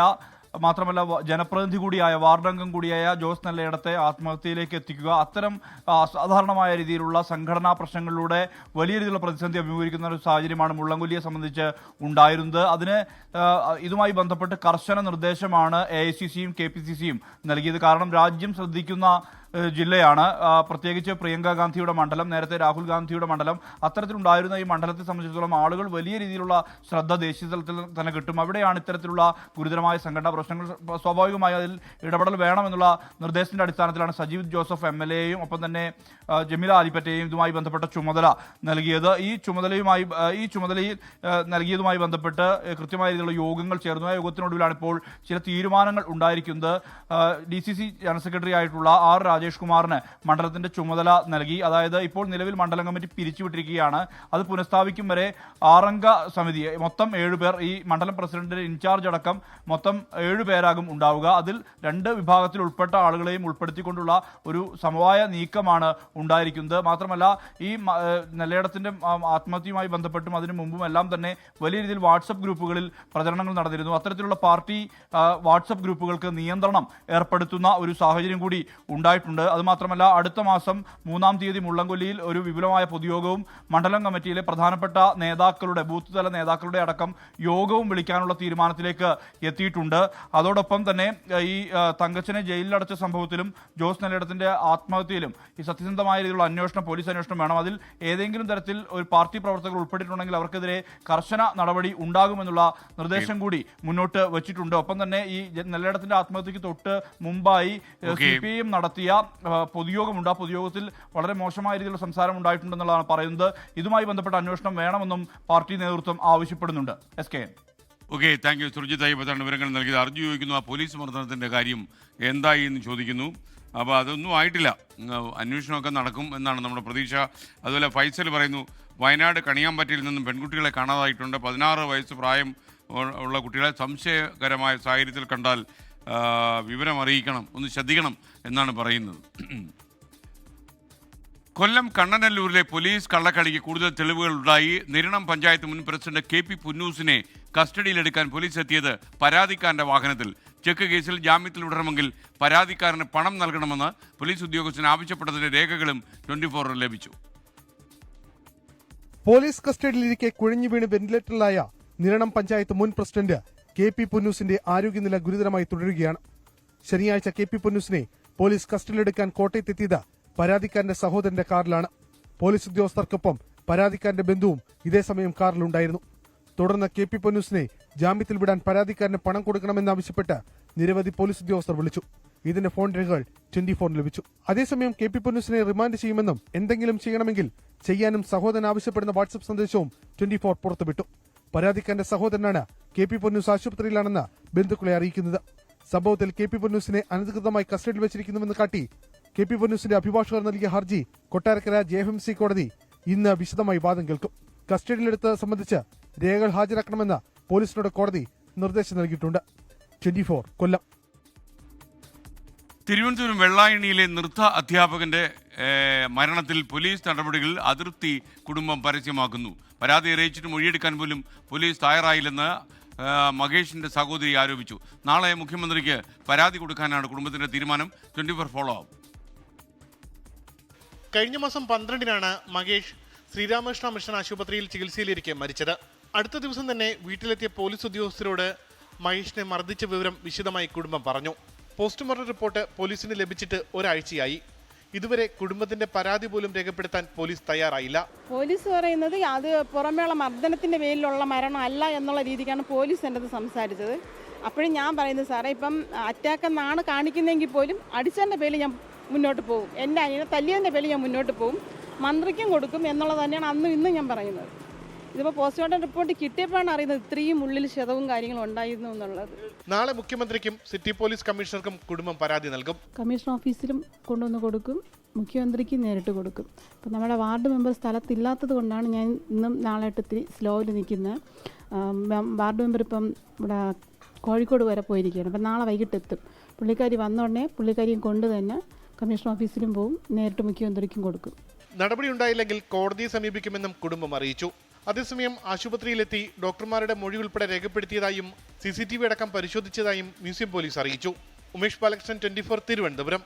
മാത്രമല്ല ജനപ്രതിനിധി കൂടിയായ വാർഡംഗം കൂടിയായ ജോസ് നെല്ലയിടത്തെ ആത്മഹത്യയിലേക്ക് എത്തിക്കുക, അത്തരം അസാധാരണമായ രീതിയിലുള്ള സംഘടനാ പ്രശ്നങ്ങളിലൂടെ വലിയ രീതിയിലുള്ള പ്രതിസന്ധി അഭിമുഖീകരിക്കുന്ന ഒരു സാഹചര്യമാണ് മുള്ളൻകൊല്ലിയെ സംബന്ധിച്ച് ഉണ്ടായിരുന്നത്. ഇതുമായി ബന്ധപ്പെട്ട് കർശന നിർദ്ദേശമാണ് AICCയും KPCCയും നൽകിയത്. കാരണം രാജ്യം ശ്രദ്ധിക്കുന്ന ജില്ലയാണ്, പ്രത്യേകിച്ച് പ്രിയങ്ക ഗാന്ധിയുടെ മണ്ഡലം, നേരത്തെ രാഹുൽ ഗാന്ധിയുടെ മണ്ഡലം. അത്തരത്തിലുണ്ടായിരുന്ന ഈ മണ്ഡലത്തെ സംബന്ധിച്ചിടത്തോളം ആളുകൾ വലിയ രീതിയിലുള്ള ശ്രദ്ധ ദേശീയ തലത്തിൽ തന്നെ കിട്ടും. അവിടെയാണ് ഇത്തരത്തിലുള്ള ഗുരുതരമായ സംഘടനാ പ്രശ്നങ്ങൾ. സ്വാഭാവികമായി അതിൽ ഇടപെടൽ വേണമെന്നുള്ള നിർദ്ദേശത്തിന്റെ അടിസ്ഥാനത്തിലാണ് സജീവ് ജോസഫ് MLAയെയും ഒപ്പം തന്നെ ജമീല ആലിപ്പറ്റയെയും ഇതുമായി ബന്ധപ്പെട്ട ചുമതല നൽകിയത്. ഈ ചുമതലയിൽ നൽകിയതുമായി ബന്ധപ്പെട്ട് കൃത്യമായ രീതിയിലുള്ള യോഗങ്ങൾ ചേർന്നു. ആ യോഗത്തിനൊടുവിലാണ് ഇപ്പോൾ ചില തീരുമാനങ്ങൾ ഉണ്ടായിരിക്കുന്നത്. DCC ജനറൽ സെക്രട്ടറി ആയിട്ടുള്ള R രാജേഷ് കുമാറിന് മണ്ഡലത്തിന്റെ ചുമതല നൽകി. അതായത് ഇപ്പോൾ നിലവിൽ മണ്ഡലം കമ്മിറ്റി പിരിച്ചുവിട്ടിരിക്കുകയാണ്. അത് പുനഃസ്ഥാപിക്കും വരെ 6-അംഗ സമിതി, മൊത്തം 7 പേർ, ഈ മണ്ഡലം പ്രസിഡന്റിന്റെ ഇൻചാർജ് അടക്കം മൊത്തം 7 പേരാകും ഉണ്ടാവുക. അതിൽ 2 വിഭാഗത്തിൽ ഉൾപ്പെട്ട ആളുകളെയും ഉൾപ്പെടുത്തിക്കൊണ്ടുള്ള ഒരു സമവായ നീക്കമാണ് ഉണ്ടായിരിക്കുന്നത്. മാത്രമല്ല ഈ നെല്ലയിടത്തിന്റെ ആത്മഹത്യയുമായി ബന്ധപ്പെട്ടും അതിനു മുമ്പും എല്ലാം തന്നെ വലിയ രീതിയിൽ വാട്സപ്പ് ഗ്രൂപ്പുകളിൽ പ്രചരണങ്ങൾ നടന്നിരുന്നു. അത്തരത്തിലുള്ള പാർട്ടി വാട്സപ്പ് ഗ്രൂപ്പുകൾക്ക് നിയന്ത്രണം ഏർപ്പെടുത്തുന്ന ഒരു സാഹചര്യം കൂടി ഉണ്ടായിട്ടുണ്ട്. അതുമാത്രമല്ല അടുത്ത മാസം 3-ാം തീയതി മുള്ളംകൊല്ലിയിൽ ഒരു വിപുലമായ പൊതുയോഗവും മണ്ഡലം കമ്മിറ്റിയിലെ പ്രധാനപ്പെട്ട നേതാക്കളുടെ, ബൂത്ത് തല നേതാക്കളുടെ അടക്കം യോഗവും വിളിക്കാനുള്ള തീരുമാനത്തിലേക്ക് എത്തിയിട്ടുണ്ട്. അതോടൊപ്പം തന്നെ ഈ തങ്കച്ചനെ ജയിലിലടച്ച സംഭവത്തിലും ജോസ് നെല്ലയിടത്തിന്റെ ആത്മഹത്യയിലും ഈ സത്യസന്ധമായ രീതിയിലുള്ള അന്വേഷണം, പോലീസ് അന്വേഷണം വേണം. അതിൽ ഏതെങ്കിലും തരത്തിൽ ഒരു പാർട്ടി പ്രവർത്തകർ ഉൾപ്പെട്ടിട്ടുണ്ടെങ്കിൽ അവർക്കെതിരെ കർശന നടപടി ഉണ്ടാകുമെന്നുള്ള നിർദ്ദേശം കൂടി മുന്നോട്ട് വച്ചിട്ടുണ്ട്. ഒപ്പം തന്നെ ഈ നെല്ലയിടത്തിന്റെ ആത്മഹത്യക്ക് തൊട്ട് മുമ്പായി CPIM നടത്തിയ പൊതുയോഗമുണ്ട്. ആ പൊതുയോഗത്തിൽ വളരെ മോശമായ രീതിയിലുള്ള സംസാരം ഉണ്ടായിട്ടുണ്ടെന്നുള്ളതാണ് പറയുന്നത്. ഇതുമായി ബന്ധപ്പെട്ട അന്വേഷണം വേണമെന്നും പാർട്ടി നേതൃത്വം ആവശ്യപ്പെടുന്നുണ്ട്. SKN. Okay, thank you. Surjith അയ്യപ്പത്താണ് വിവരങ്ങൾ നൽകിയത്. അർജു ചോദിക്കുന്നു, ആ പോലീസ് മർദ്ദനത്തിൻ്റെ കാര്യം എന്തായി എന്ന് ചോദിക്കുന്നു. അപ്പോൾ അതൊന്നും ആയിട്ടില്ല, അന്വേഷണമൊക്കെ നടക്കും എന്നാണ് നമ്മുടെ പ്രതീക്ഷ. അതുപോലെ ഫൈസൽ പറയുന്നു, വയനാട് കണിയാമ്പറ്റയിൽ നിന്നും പെൺകുട്ടികളെ കാണാതായിട്ടുണ്ട്. 16 വയസ്സ് പ്രായം ഉള്ള കുട്ടികളെ സംശയകരമായ സാഹചര്യത്തിൽ കണ്ടാൽ വിവരം അറിയിക്കണം, ഒന്ന് ശ്രദ്ധിക്കണം എന്നാണ് പറയുന്നത്. കൊല്ലം കണ്ണനല്ലൂരിലെ പോലീസ് കള്ളക്കളിക്ക് കൂടുതൽ തെളിവുകൾ ഉണ്ടായി. നിരണം പഞ്ചായത്ത് മുൻ പ്രസിഡന്റ് KP പുന്നൂസിനെ കസ്റ്റഡിയിലെടുക്കാൻ പോലീസ് എത്തിയത് പരാതിക്കാരന്റെ വാഹനത്തിൽ. ചെക്ക് കേസിൽ ജാമ്യത്തിൽ വിടണമെങ്കിൽ പരാതിക്കാരന് പണം നൽകണമെന്ന് പോലീസ് ഉദ്യോഗസ്ഥൻ ആവശ്യപ്പെട്ടതിന്റെ രേഖകളും 24 ലഭിച്ചു. പോലീസ് കസ്റ്റഡിയിലിരിക്കെ കുഴഞ്ഞു വീണ് വെന്റിലേറ്ററിലായ നിരണം പഞ്ചായത്ത് മുൻ പ്രസിഡന്റ് KP പുന്നൂസിന്റെ ആരോഗ്യനില ഗുരുതരമായി തുടരുകയാണ്. ശനിയാഴ്ച KP പുന്നൂസിനെ പോലീസ് കസ്റ്റഡിയിലെടുക്കാൻ കോട്ടയത്തെത്തിയത് പരാതിക്കാരന്റെ സഹോദരന്റെ കാറിലാണ്. പോലീസ് ഉദ്യോഗസ്ഥർക്കൊപ്പം പരാതിക്കാരന്റെ ബന്ധുവും ഇതേസമയം കാറിലുണ്ടായിരുന്നു. തുടർന്ന് KP പുന്നൂസിനെ ജാമ്യത്തിൽ വിടാൻ പരാതിക്കാരന് പണം കൊടുക്കണമെന്നാവശ്യപ്പെട്ട് നിരവധി പോലീസ് ഉദ്യോഗസ്ഥർ വിളിച്ചു. ഇതിന്റെ ഫോൺ രേഖകൾ 24 ലഭിച്ചു. അതേസമയം KP പുന്നൂസിനെ റിമാൻഡ് ചെയ്യുമെന്നും എന്തെങ്കിലും ചെയ്യണമെങ്കിൽ ചെയ്യാനും സഹോദരൻ ആവശ്യപ്പെടുന്ന വാട്സ്ആപ്പ് സന്ദേശവും 24 പുറത്തുവിട്ടു. പരാതിക്കാരന്റെ സഹോദരനാണ് KP പുന്നൂസ് ആശുപത്രിയിലാണെന്ന് ബന്ധുക്കളെ അറിയിക്കുന്നത്. സംഭവത്തിൽ KP പുന്നൂസിനെ അനധികൃതമായി കസ്റ്റഡിയിൽ വെച്ചിരിക്കുന്നുവെന്ന് കാട്ടി KP പുന്നൂസിന്റെ അഭിഭാഷകർ നൽകിയ ഹർജി കൊട്ടാരക്കര JFMC കോടതി ഇന്ന് വിശദമായി വാദം കേൾക്കും. കസ്റ്റഡിയിലെടുത്തത് സംബന്ധിച്ച് രേഖകൾ ഹാജരാക്കണമെന്ന് പോലീസിനോട് കോടതി നിർദ്ദേശം നൽകിയിട്ടുണ്ട്. 24 കൊല്ലം. തിരുവനന്തപുരം വെള്ളായണിയിലെ നൃത്ത അധ്യാപകന്റെ മരണത്തിൽ പോലീസ് നടപടികൾ അതൃപ്തി കുടുംബം പരസ്യമാക്കുന്നു. പരാതി അറിയിച്ചിട്ട് മൊഴിയെടുക്കാൻ പോലും പോലീസ് തയ്യാറായില്ലെന്ന് മഹേഷിന്റെ സഹോദരി ആരോപിച്ചു. നാളെ മുഖ്യമന്ത്രിക്ക് പരാതി കൊടുക്കാനാണ് കുടുംബത്തിന്റെ തീരുമാനം. 24 ഫോളോ അപ്പ്. കഴിഞ്ഞ മാസം 12-നാണ് മഹേഷ് ശ്രീരാമകൃഷ്ണ മിഷൻ ആശുപത്രിയിൽ ചികിത്സയിലിരിക്കെ മരിച്ചത്. അടുത്ത ദിവസം തന്നെ വീട്ടിലെത്തിയ പോലീസ് ഉദ്യോഗസ്ഥരോട് മഹേഷിനെ മർദ്ദിച്ച വിവരം വിശദമായി കുടുംബം പറഞ്ഞു. പോസ്റ്റ്മോർട്ടം റിപ്പോർട്ട് പോലീസിന് ലഭിച്ചിട്ട് ഒരാഴ്ചയായി. ഇതുവരെ കുടുംബത്തിന്റെ പരാതി പോലും രേഖപ്പെടുത്താൻ പോലീസ് തയ്യാറായില്ല. പോലീസ് പറയുന്നത് അത് പുറമേയുള്ള മർദ്ദനത്തിന്റെ പേരിലുള്ള മരണം അല്ല എന്നുള്ള രീതിക്കാണ് പോലീസ് എൻ്റെ അടുത്ത് സംസാരിച്ചത്. അപ്പോഴും ഞാൻ പറയുന്നത്, സാറേ ഇപ്പം അറ്റാക്ക് എന്നാണ് കാണിക്കുന്നതെങ്കിൽ പോലും അടിച്ചതിൻ്റെ പേരിൽ ഞാൻ മുന്നോട്ട് പോകും, എൻ്റെ അനിയനെ തല്ലിയതിൻ്റെ പേരിൽ ഞാൻ മുന്നോട്ട് പോകും, മന്ത്രിക്കും കൊടുക്കും എന്നുള്ളത് തന്നെയാണ് അന്നും ഇന്നും ഞാൻ പറയുന്നത്. ഇതിപ്പോൾ പോസ്റ്റ്മോർട്ടം റിപ്പോർട്ട് കിട്ടിയപ്പോഴാണ് അറിയുന്നത് ഇത്രയും ഉള്ളിൽ ക്ഷതവും കാര്യങ്ങളും ഉണ്ടായിരുന്നു എന്നുള്ളത്. നാളെ മുഖ്യമന്ത്രിക്കും സിറ്റി പോലീസ് കമ്മീഷണർക്കും കുടുംബം പരാതി നൽകും. കമ്മീഷണർ ഓഫീസിലും കൊണ്ടുവന്ന് കൊടുക്കും, മുഖ്യമന്ത്രിക്ക് നേരിട്ട് കൊടുക്കും. അപ്പം നമ്മുടെ വാർഡ് മെമ്പർ സ്ഥലത്തില്ലാത്തത് കൊണ്ടാണ് ഞാൻ ഇന്നും നാളായിട്ട് ഇത്തിരി സ്ലോയിൽ നിൽക്കുന്നത്. വാർഡ് മെമ്പർ ഇപ്പം ഇവിടെ കോഴിക്കോട് വരെ പോയിരിക്കുകയാണ്. അപ്പം നാളെ വൈകിട്ട് എത്തും. പുള്ളിക്കാരി വന്നോടനെ പുള്ളിക്കാരിയും കൊണ്ട് തന്നെ കമ്മീഷണർ ഓഫീസിലും പോവും, നേരിട്ട് മുഖ്യമന്ത്രിക്കും കൊടുക്കും. നടപടി ഉണ്ടായില്ലെങ്കിൽ കോടതിയെ സമീപിക്കുമെന്നും കുടുംബം അറിയിച്ചു. അതേസമയം ആശുപത്രിയിലെത്തി ഡോക്ടർമാരുടെ മൊഴി ഉൾപ്പെടെ രേഖപ്പെടുത്തിയതായും CCTV അടക്കം പരിശോധിച്ചതായും മ്യൂസിയം പോലീസ് അറിയിച്ചു. ഉമേഷ് ബാലകൃഷ്ണൻ, 24 തിരുവനന്തപുരം.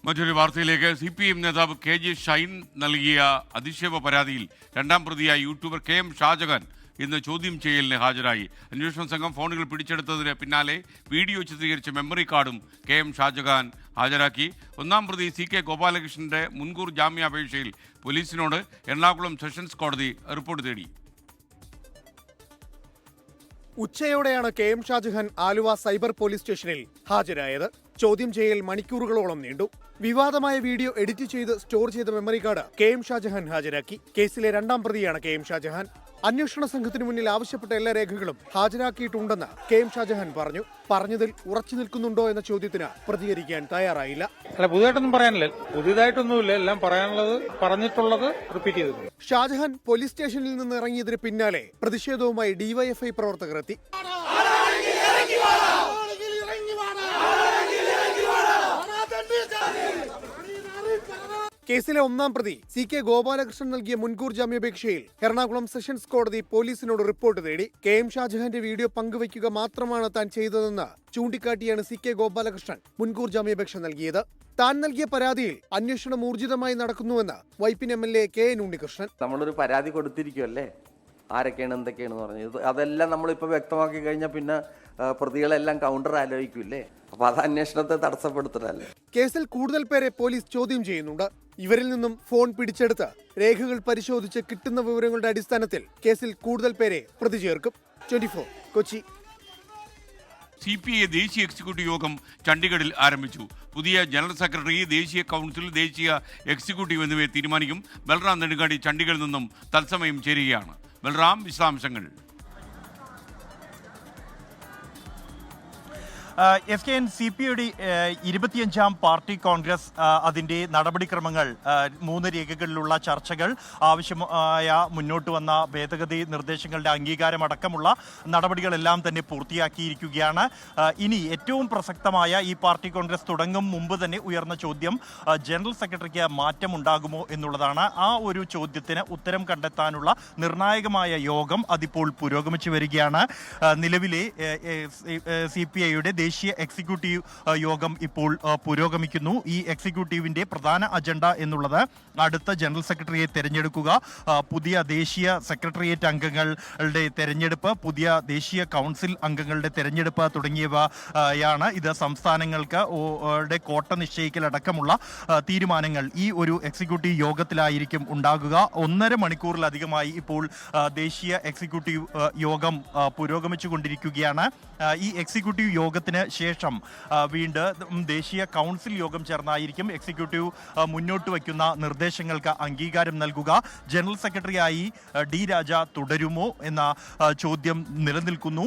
മറ്റൊരു വാർത്തയിലേക്ക്. CPM നേതാവ് KJ ഷൈൻ നൽകിയ അധിക്ഷേപ പരാതിയിൽ 2ാം പ്രതിയായ യൂട്യൂബർ KM ഷാജഹാൻ ഇന്ന് ചോദ്യം ചെയ്യലിന് ഹാജരായി. അന്വേഷണ സംഘം ഫോണുകൾ പിടിച്ചെടുത്തതിന് പിന്നാലെ വീഡിയോ ചിത്രീകരിച്ച മെമ്മറി കാർഡും KM ഷാജഹാൻ ഹാജരാക്കി. 1ാം പ്രതി CK ഗോപാലകൃഷ്ണന്റെ മുൻകൂർ ജാമ്യാപേക്ഷയിൽ പോലീസിനോട് എറണാകുളം സെഷൻസ് കോടതി റിപ്പോർട്ട് തേടി. ഉച്ചയോടെയാണ് KM Shajahan Aluva cyber police സ്റ്റേഷനിൽ ഹാജരായത്. ചോദ്യം ചെയ്യൽ മണിക്കൂറുകളോളം നീണ്ടു. വിവാദമായ വീഡിയോ എഡിറ്റ് ചെയ്ത് സ്റ്റോർ ചെയ്ത മെമ്മറി കാർഡ് KM ഷാജഹാൻ ഹാജരാക്കി. കേസിലെ രണ്ടാം പ്രതിയാണ് KM ഷാജഹാൻ. അന്വേഷണ സംഘത്തിന് മുന്നിൽ ആവശ്യപ്പെട്ട എല്ലാ രേഖകളും ഹാജരാക്കിയിട്ടുണ്ടെന്ന് KM ഷാജഹാൻ പറഞ്ഞു. പറഞ്ഞതിൽ ഉറച്ചു നിൽക്കുന്നുണ്ടോ എന്ന ചോദ്യത്തിന് പ്രതികരിക്കാൻ തയ്യാറായില്ല. പുതുതായിട്ടൊന്നും പറയാനില്ല, പുതിയതായിട്ടൊന്നുമില്ല, എല്ലാം പറയാനുള്ളത് പറഞ്ഞിട്ടുള്ളത് റിപ്പീറ്റ് ചെയ്തിട്ടുണ്ട്. ഷാജഹാൻ പോലീസ് സ്റ്റേഷനിൽ നിന്ന് ഇറങ്ങിയതിന് പിന്നാലെ പ്രതിഷേധവുമായി DYFI പ്രവർത്തകർ എത്തി. കേസിലെ ഒന്നാം പ്രതി CK ഗോപാലകൃഷ്ണൻ നൽകിയ മുൻകൂർ ജാമ്യാപേക്ഷയിൽ എറണാകുളം സെഷൻസ് കോടതി പോലീസിനോട് റിപ്പോർട്ട് തേടി. KM ഷാജഹാന്റെ വീഡിയോ പങ്കുവയ്ക്കുക മാത്രമാണ് താൻ ചെയ്തതെന്ന് ചൂണ്ടിക്കാട്ടിയാണ് CK ഗോപാലകൃഷ്ണൻ മുൻകൂർ ജാമ്യാപേക്ഷ നൽകിയത്. താൻ നൽകിയ പരാതിയിൽ അന്വേഷണം ഊർജിതമായി നടക്കുന്നുവെന്ന് വൈപ്പിൻ MLA KN ഉണ്ണികൃഷ്ണൻ. നമ്മളൊരു പരാതി കൊടുത്തിരിക്കുമല്ലേ, ആരൊക്കെയാണ് എന്തൊക്കെയാണെന്ന് പറഞ്ഞത്, അതെല്ലാം നമ്മളിപ്പോൾ വ്യക്തമാക്കി കഴിഞ്ഞാൽ പിന്നെ പ്രതികളെല്ലാം കൗണ്ടർ ആലോചിക്കൂല്ലേ, അപ്പൊ അത് അന്വേഷണത്തെ തടസ്സപ്പെടുത്തണല്ലേ. കേസിൽ കൂടുതൽ പേരെ പോലീസ് ചോദ്യം ചെയ്യുന്നുണ്ട്. ഇവരിൽ നിന്നും ഫോൺ പിടിച്ചെടുത്ത് രേഖകൾ പരിശോധിച്ച് കിട്ടുന്ന വിവരങ്ങളുടെ അടിസ്ഥാനത്തിൽ കേസിൽ കൂടുതൽ പേരെ പ്രതി ചേർക്കും. 24 കൊച്ചി. CPI ദേശീയ എക്സിക്യൂട്ടീവ് യോഗം ചണ്ഡീഗഡിൽ ആരംഭിച്ചു. പുതിയ ജനറൽ സെക്രട്ടറി, ദേശീയ കൗൺസിൽ, ദേശീയ എക്സിക്യൂട്ടീവ് എന്നിവയെ തീരുമാനിക്കും. ബൽറാം നെടുങ്ങാടി ചണ്ഡീഗഡിൽ നിന്നും തത്സമയം ചേരുകയാണ്. ബൽറാം, വിശദാംശങ്ങൾ. SKN CPIയുടെ 25ാം പാർട്ടി കോൺഗ്രസ് അതിൻ്റെ നടപടിക്രമങ്ങൾ, 3 രേഖകളിലുള്ള ചർച്ചകൾ, ആവശ്യമായ മുന്നോട്ട് വന്ന ഭേദഗതി നിർദ്ദേശങ്ങളുടെ അംഗീകാരമടക്കമുള്ള നടപടികളെല്ലാം തന്നെ പൂർത്തിയാക്കിയിരിക്കുകയാണ്. ഇനി ഏറ്റവും പ്രസക്തമായ ഈ പാർട്ടി കോൺഗ്രസ് തുടങ്ങും മുമ്പ് തന്നെ ഉയർന്ന ചോദ്യം ജനറൽ സെക്രട്ടറിക്ക് മാറ്റമുണ്ടാകുമോ എന്നുള്ളതാണ്. ആ ഒരു ചോദ്യത്തിന് ഉത്തരം കണ്ടെത്താനുള്ള നിർണായകമായ യോഗം അതിപ്പോൾ പുരോഗമിച്ചു വരികയാണ്. നിലവിലെ CPIയുടെ ദേശീയ എക്സിക്യൂട്ടീവ് യോഗം ഇപ്പോൾ പുരോഗമിക്കുന്നു. ഈ എക്സിക്യൂട്ടീവിന്റെ പ്രധാന അജണ്ട എന്നുള്ളത് അടുത്ത ജനറൽ സെക്രട്ടറിയെ തെരഞ്ഞെടുക്കുക, പുതിയ ദേശീയ സെക്രട്ടേറിയറ്റ് അംഗങ്ങളുടെ തെരഞ്ഞെടുപ്പ്, പുതിയ ദേശീയ കൗൺസിൽ അംഗങ്ങളുടെ തെരഞ്ഞെടുപ്പ് തുടങ്ങിയവയാണ്. ഇത് സംസ്ഥാനങ്ങൾക്ക് കോട്ട നിശ്ചയിക്കലടക്കമുള്ള തീരുമാനങ്ങൾ ഈ ഒരു എക്സിക്യൂട്ടീവ് യോഗത്തിലായിരിക്കും ഉണ്ടാകുക. 1.5 മണിക്കൂറിലധികമായി ഇപ്പോൾ ദേശീയ എക്സിക്യൂട്ടീവ് യോഗം പുരോഗമിച്ചുകൊണ്ടിരിക്കുകയാണ്. ഈ എക്സിക്യൂട്ടീവ് യോഗത്തിന് ശേഷം വീണ്ടും ദേശീയ കൗൺസിൽ യോഗം ചേർന്നായിരിക്കും എക്സിക്യൂട്ടീവ് മുന്നോട്ട് വയ്ക്കുന്ന നിർദ്ദേശങ്ങൾക്ക് അംഗീകാരം നൽകുക. ജനറൽ സെക്രട്ടറിയായി D രാജ തുടരുമോ എന്ന ചോദ്യം നിലനിൽക്കുന്നു.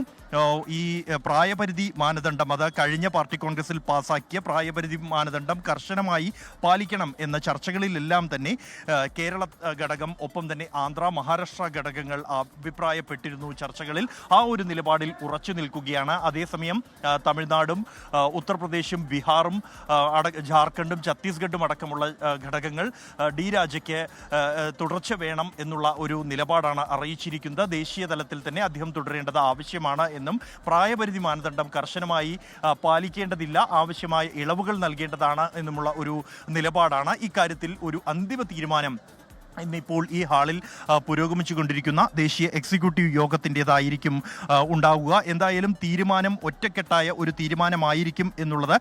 ഈ പ്രായപരിധി മാനദണ്ഡം, അത് കഴിഞ്ഞ പാർട്ടി കോൺഗ്രസിൽ പാസാക്കിയ പ്രായപരിധി മാനദണ്ഡം കർശനമായി പാലിക്കണം എന്ന ചർച്ചകളിലെല്ലാം തന്നെ കേരള ഘടകം, ഒപ്പം തന്നെ ആന്ധ്ര, മഹാരാഷ്ട്ര ഘടകങ്ങൾ അഭിപ്രായപ്പെട്ടിരുന്നു ചർച്ചകളിൽ. ആ ഒരു നിലപാടിൽ ഉറച്ചു നിൽക്കുകയാണ്. അതേസമയം തമിഴ്നാടും ഉത്തർപ്രദേശും ബീഹാറും ജാർഖണ്ഡും ഛത്തീസ്ഗഡും അടക്കമുള്ള ഘടകങ്ങൾ D രാജയ്ക്ക് തുടർച്ച വേണം എന്നുള്ള ഒരു നിലപാടാണ് അറിയിച്ചിരിക്കുന്നത്. ദേശീയ തലത്തിൽ തന്നെ അദ്ദേഹം തുടരേണ്ടത് ആവശ്യമാണ് എന്നും പ്രായപരിധി മാനദണ്ഡം കർശനമായി പാലിക്കേണ്ടതില്ല, ആവശ്യമായ ഇളവുകൾ നൽകേണ്ടതാണ് എന്നുമുള്ള ഒരു നിലപാടാണ്. ഇക്കാര്യത്തിൽ ഒരു അന്തിമ തീരുമാനം ഇന്നിപ്പോൾ ഈ ഹാളിൽ പുരോഗമിച്ചുകൊണ്ടിരിക്കുന്ന ദേശീയ എക്സിക്യൂട്ടീവ് യോഗത്തിൻ്റെതായിരിക്കും ഉണ്ടാവുക. എന്തായാലും തീരുമാനം ഒറ്റക്കെട്ടായ ഒരു തീരുമാനമായിരിക്കും എന്നുള്ളത്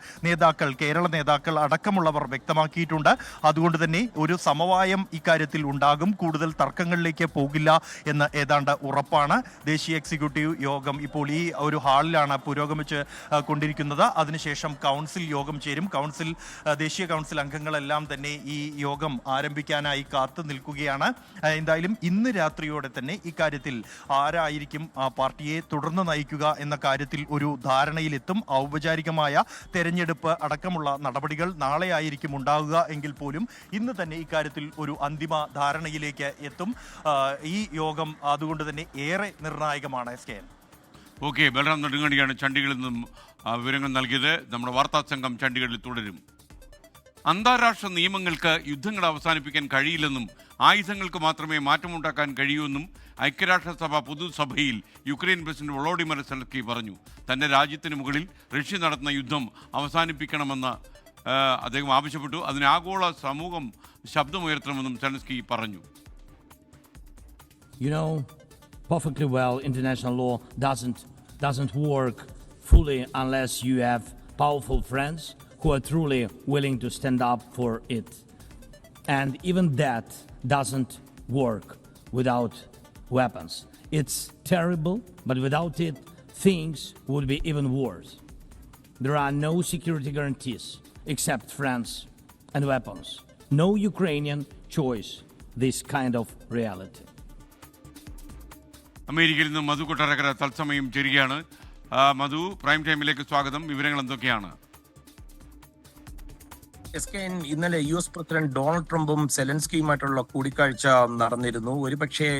കേരള നേതാക്കൾ അടക്കമുള്ളവർ വ്യക്തമാക്കിയിട്ടുണ്ട്. അതുകൊണ്ട് തന്നെ ഒരു സമവായം ഇക്കാര്യത്തിൽ ഉണ്ടാകും. കൂടുതൽ തർക്കങ്ങളിലേക്ക് പോകില്ല എന്ന് ഏതാണ്ട് ഉറപ്പാണ്. ദേശീയ എക്സിക്യൂട്ടീവ് യോഗം ഇപ്പോൾ ഈ ഒരു ഹാളിലാണ് പുരോഗമിച്ച് കൊണ്ടിരിക്കുന്നത്. അതിനുശേഷം കൗൺസിൽ യോഗം ചേരും. ദേശീയ കൗൺസിൽ അംഗങ്ങളെല്ലാം തന്നെ ഈ യോഗം ആരംഭിക്കാനായി കാത്തു നിൽക്കുകയാണ്. എന്തായാലും ഇന്ന് രാത്രിയോടെ തന്നെ ഇക്കാര്യത്തിൽ ആരായിരിക്കും പാർട്ടിയെ തുടർന്ന് നയിക്കുക എന്ന കാര്യത്തിൽ ഒരു ധാരണയിലെത്തും. ഔപചാരികമായ തെരഞ്ഞെടുപ്പ് അടക്കമുള്ള നടപടികൾ നാളെ ആയിരിക്കും ഉണ്ടാവുക എങ്കിൽ പോലും ഇന്ന് തന്നെ ഇക്കാര്യത്തിൽ ഒരു അന്തിമ ധാരണയിലേക്ക് എത്തും. ഈ യോഗം അതുകൊണ്ട് തന്നെ ഏറെ നിർണായകമാണ്. SKN. ഓക്കെ, ബൽറാം നെടുങ്ങാടിയാണ് ചണ്ഡീഗഡിൽ നിന്നും വിവരങ്ങൾ നൽകിയത്. നമ്മുടെ വാർത്താ സംഘം ചണ്ഡീഗഡിൽ തുടരും. അന്താരാഷ്ട്ര നിയമങ്ങൾക്ക് യുദ്ധങ്ങൾ അവസാനിപ്പിക്കാൻ കഴിയില്ലെന്നും ആയുധങ്ങൾക്ക് മാത്രമേ മാറ്റമുണ്ടാക്കാൻ കഴിയൂവെന്നും ഐക്യരാഷ്ട്രസഭ പൊതുസഭയിൽ യുക്രൈൻ പ്രസിഡന്റ് വൊളോഡിമർ സെലൻസ്കി പറഞ്ഞു. തന്റെ രാജ്യത്തിന് മുകളിൽ റഷ്യ നടത്തുന്ന യുദ്ധം അവസാനിപ്പിക്കണമെന്ന് അദ്ദേഹം ആവശ്യപ്പെട്ടു. അതിന് ആഗോള സമൂഹം ശബ്ദമുയർത്തണമെന്നും സെലൻസ്കി പറഞ്ഞു. You know perfectly well international law doesn't work fully unless you have powerful friends who are truly willing to stand up for it. And even that doesn't work without weapons. It's terrible, but without it, things would be even worse. there are no security guarantees except France and weapons. No Ukrainian choice this kind of reality. അമേരിക്കയിൽ നിന്ന് മധു കൊട്ടാരക്കര തത്സമയം ചേരുകയാണ്. മധു, prime ടൈമിലേക്ക് സ്വാഗതം. വിവരങ്ങൾ എന്തൊക്കെയാണ്? ഇന്നലെ US president Donald ട്രംപും സെലൻസ്കിയുമായിട്ടുള്ള കൂടിക്കാഴ്ച നടന്നിരുന്നു. ഒരുപക്ഷെ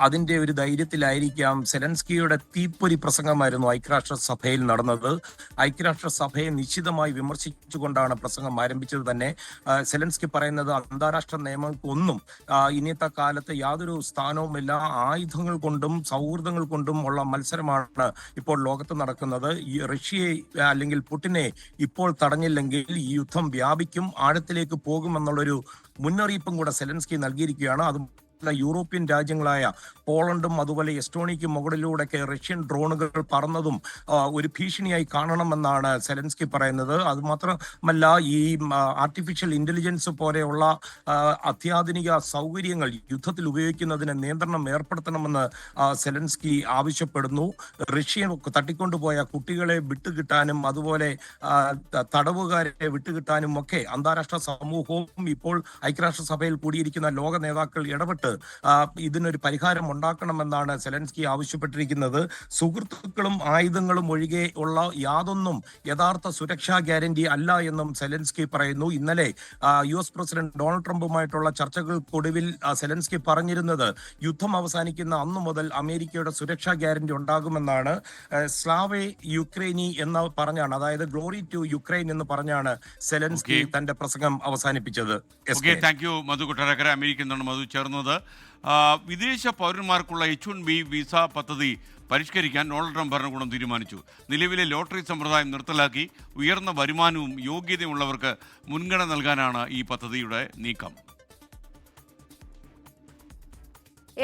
അതിന്റെ ഒരു ധൈര്യത്തിലായിരിക്കാം സെലൻസ്കിയുടെ തീപ്പൊരി പ്രസംഗമായിരുന്നു ഐക്യരാഷ്ട്രസഭയിൽ നടന്നത്. ഐക്യരാഷ്ട്രസഭയെ നിശ്ചിതമായി വിമർശിച്ചുകൊണ്ടാണ് പ്രസംഗം ആരംഭിച്ചത് തന്നെ. സെലൻസ്കി പറയുന്നത് അന്താരാഷ്ട്ര നിയമങ്ങൾക്കൊന്നും ഇന്നത്തെ കാലത്ത് യാതൊരു സ്ഥാനവുമില്ല, ആയുധങ്ങൾ കൊണ്ടും സൗഹൃദങ്ങൾ കൊണ്ടും ഉള്ള മത്സരമാണ് ഇപ്പോൾ ലോകത്ത് നടക്കുന്നത്. ഈ റഷ്യയെ അല്ലെങ്കിൽ പുടിനെ ഇപ്പോൾ തടഞ്ഞില്ലെങ്കിൽ ഈ യുദ്ധം ആഴത്തിലേക്ക് പോകുമെന്നുള്ളൊരു മുന്നറിയിപ്പും കൂടെ സെലൻസ്കി നൽകിയിരിക്കുകയാണ്. അത് യൂറോപ്യൻ രാജ്യങ്ങളായ പോളണ്ടും അതുപോലെ എസ്റ്റോണിയയ്ക്കും മുകളിലൂടെയൊക്കെ റഷ്യൻ ഡ്രോണുകൾ പറന്നതും ഒരു ഭീഷണിയായി കാണണമെന്നാണ് സെലൻസ്കി പറയുന്നത്. അതുമാത്രമല്ല, ഈ ആർട്ടിഫിഷ്യൽ ഇന്റലിജൻസ് പോലെയുള്ള അത്യാധുനിക സൗകര്യങ്ങൾ യുദ്ധത്തിൽ ഉപയോഗിക്കുന്നതിന് നിയന്ത്രണം ഏർപ്പെടുത്തണമെന്ന് സെലൻസ്കി ആവശ്യപ്പെടുന്നു. റഷ്യ തട്ടിക്കൊണ്ടുപോയ കുട്ടികളെ വിട്ടുകിട്ടാനും അതുപോലെ തടവുകാരെ വിട്ടുകിട്ടാനും ഒക്കെ അന്താരാഷ്ട്ര സമൂഹവും ഇപ്പോൾ ഐക്യരാഷ്ട്രസഭയിൽ കൂടിയിരിക്കുന്ന ലോക നേതാക്കൾ ഇടപെട്ട് ഇതിനൊരു പരിഹാരം ഉണ്ടാക്കണമെന്നാണ് സെലൻസ്കി ആവശ്യപ്പെട്ടിരിക്കുന്നത്. സുഹൃത്തുക്കളും ആയുധങ്ങളും ഒഴികെ ഉള്ള യാതൊന്നും യഥാർത്ഥ സുരക്ഷാ ഗ്യാരണ്ടി അല്ല എന്നും സെലൻസ്കി പറയുന്നു. ഇന്നലെ US പ്രസിഡന്റ് ഡൊണാൾഡ് ട്രംപുമായിട്ടുള്ള ചർച്ചകൾക്കൊടുവിൽ സെലൻസ്കി പറഞ്ഞിരുന്നത് യുദ്ധം അവസാനിക്കുന്ന അന്നു മുതൽ അമേരിക്കയുടെ സുരക്ഷാ ഗ്യാരണ്ടി ഉണ്ടാകുമെന്നാണ്. സ്ലാവേ യുക്രൈനി എന്ന് പറഞ്ഞാണ്, അതായത് ഗ്ലോറി ടു യുക്രൈൻ എന്ന് പറഞ്ഞാണ് സെലൻസ്കി തന്റെ പ്രസംഗം അവസാനിപ്പിച്ചത്. താങ്ക് യു മധു കൊട്ടാരക്കര. അമേരിക്കയിൽ നിന്നാണ് മധു ചേർന്നത്. വിദേശ പൗരന്മാർക്കുള്ള H-1B വിസ പദ്ധതി പരിഷ്കരിക്കാൻ ഡൊണാൾഡ് ട്രംപ് ഭരണകൂടം തീരുമാനിച്ചു. നിലവിലെ ലോട്ടറി സമ്പ്രദായം നിർത്തലാക്കി ഉയർന്ന വരുമാനവും യോഗ്യതയുമുള്ളവർക്ക് മുൻഗണന നൽകാനാണ് ഈ പദ്ധതിയുടെ നീക്കം.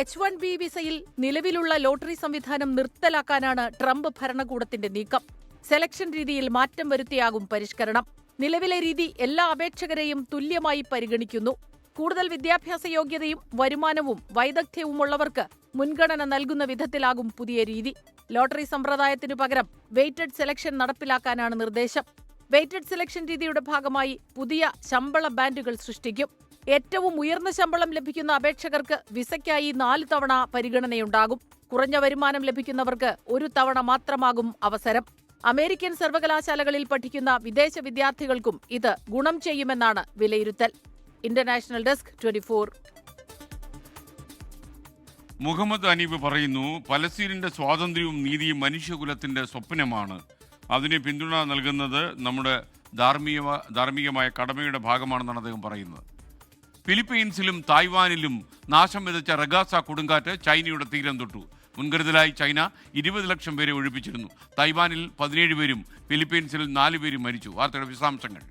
H-1B വിസയിൽ നിലവിലുള്ള ലോട്ടറി സംവിധാനം നിർത്തലാക്കാനാണ് ട്രംപ് ഭരണകൂടത്തിന്റെ നീക്കം. സെലക്ഷൻ രീതിയിൽ മാറ്റം വരുത്തിയാകും പരിഷ്കരണം. നിലവിലെ രീതി എല്ലാ അപേക്ഷകരെയും തുല്യമായി പരിഗണിക്കുന്നു. കൂടുതൽ വിദ്യാഭ്യാസ യോഗ്യതയും വരുമാനവും വൈദഗ്ധ്യവുമുള്ളവർക്ക് മുൻഗണന നൽകുന്ന വിധത്തിലാകും പുതിയ രീതി. ലോട്ടറി സമ്പ്രദായത്തിനു പകരം വെയ്റ്റഡ് സെലക്ഷൻ നടപ്പിലാക്കാനാണ് നിർദ്ദേശം. വെയ്റ്റഡ് സെലക്ഷൻ രീതിയുടെ ഭാഗമായി പുതിയ ശമ്പള ബാൻഡുകൾ സൃഷ്ടിക്കും. ഏറ്റവും ഉയർന്ന ശമ്പളം ലഭിക്കുന്ന അപേക്ഷകർക്ക് വിസയ്ക്കായി 4 തവണ പരിഗണനയുണ്ടാകും. കുറഞ്ഞ വരുമാനം ലഭിക്കുന്നവർക്ക് 1 തവണ മാത്രമാകും അവസരം. അമേരിക്കൻ സർവകലാശാലകളിൽ പഠിക്കുന്ന വിദേശ വിദ്യാർത്ഥികൾക്കും ഇത് ഗുണം ചെയ്യുമെന്നാണ് വിലയിരുത്തൽ. International desk 24. മുഹമ്മദ് അനീബ് പറയുന്നു, പലസ്തീനിന്റെ സ്വാതന്ത്ര്യവും നീതിയും മനുഷ്യകുലത്തിന്റെ സ്വപ്നമാണ്. അതിന് പിന്തുണ നൽകുന്നത് നമ്മുടെ ധാർമ്മികമായ കടമയുടെ ഭാഗമാണെന്നാണ് അദ്ദേഹം പറയുന്നത്. ഫിലിപ്പീൻസിലും തായ്വാനിലും നാശം വിതച്ച റഗാസ കൊടുങ്കാറ്റ് ചൈനയുടെ തീരം തൊട്ടു. മുൻകരുതലായി ചൈന 20 ലക്ഷം പേരെ ഒഴിപ്പിച്ചിരുന്നു. തായ്വാനിൽ 17 പേരും ഫിലിപ്പീൻസിൽ 4 പേരും മരിച്ചു. വാർത്തയുടെ വിശദാംശങ്ങൾ.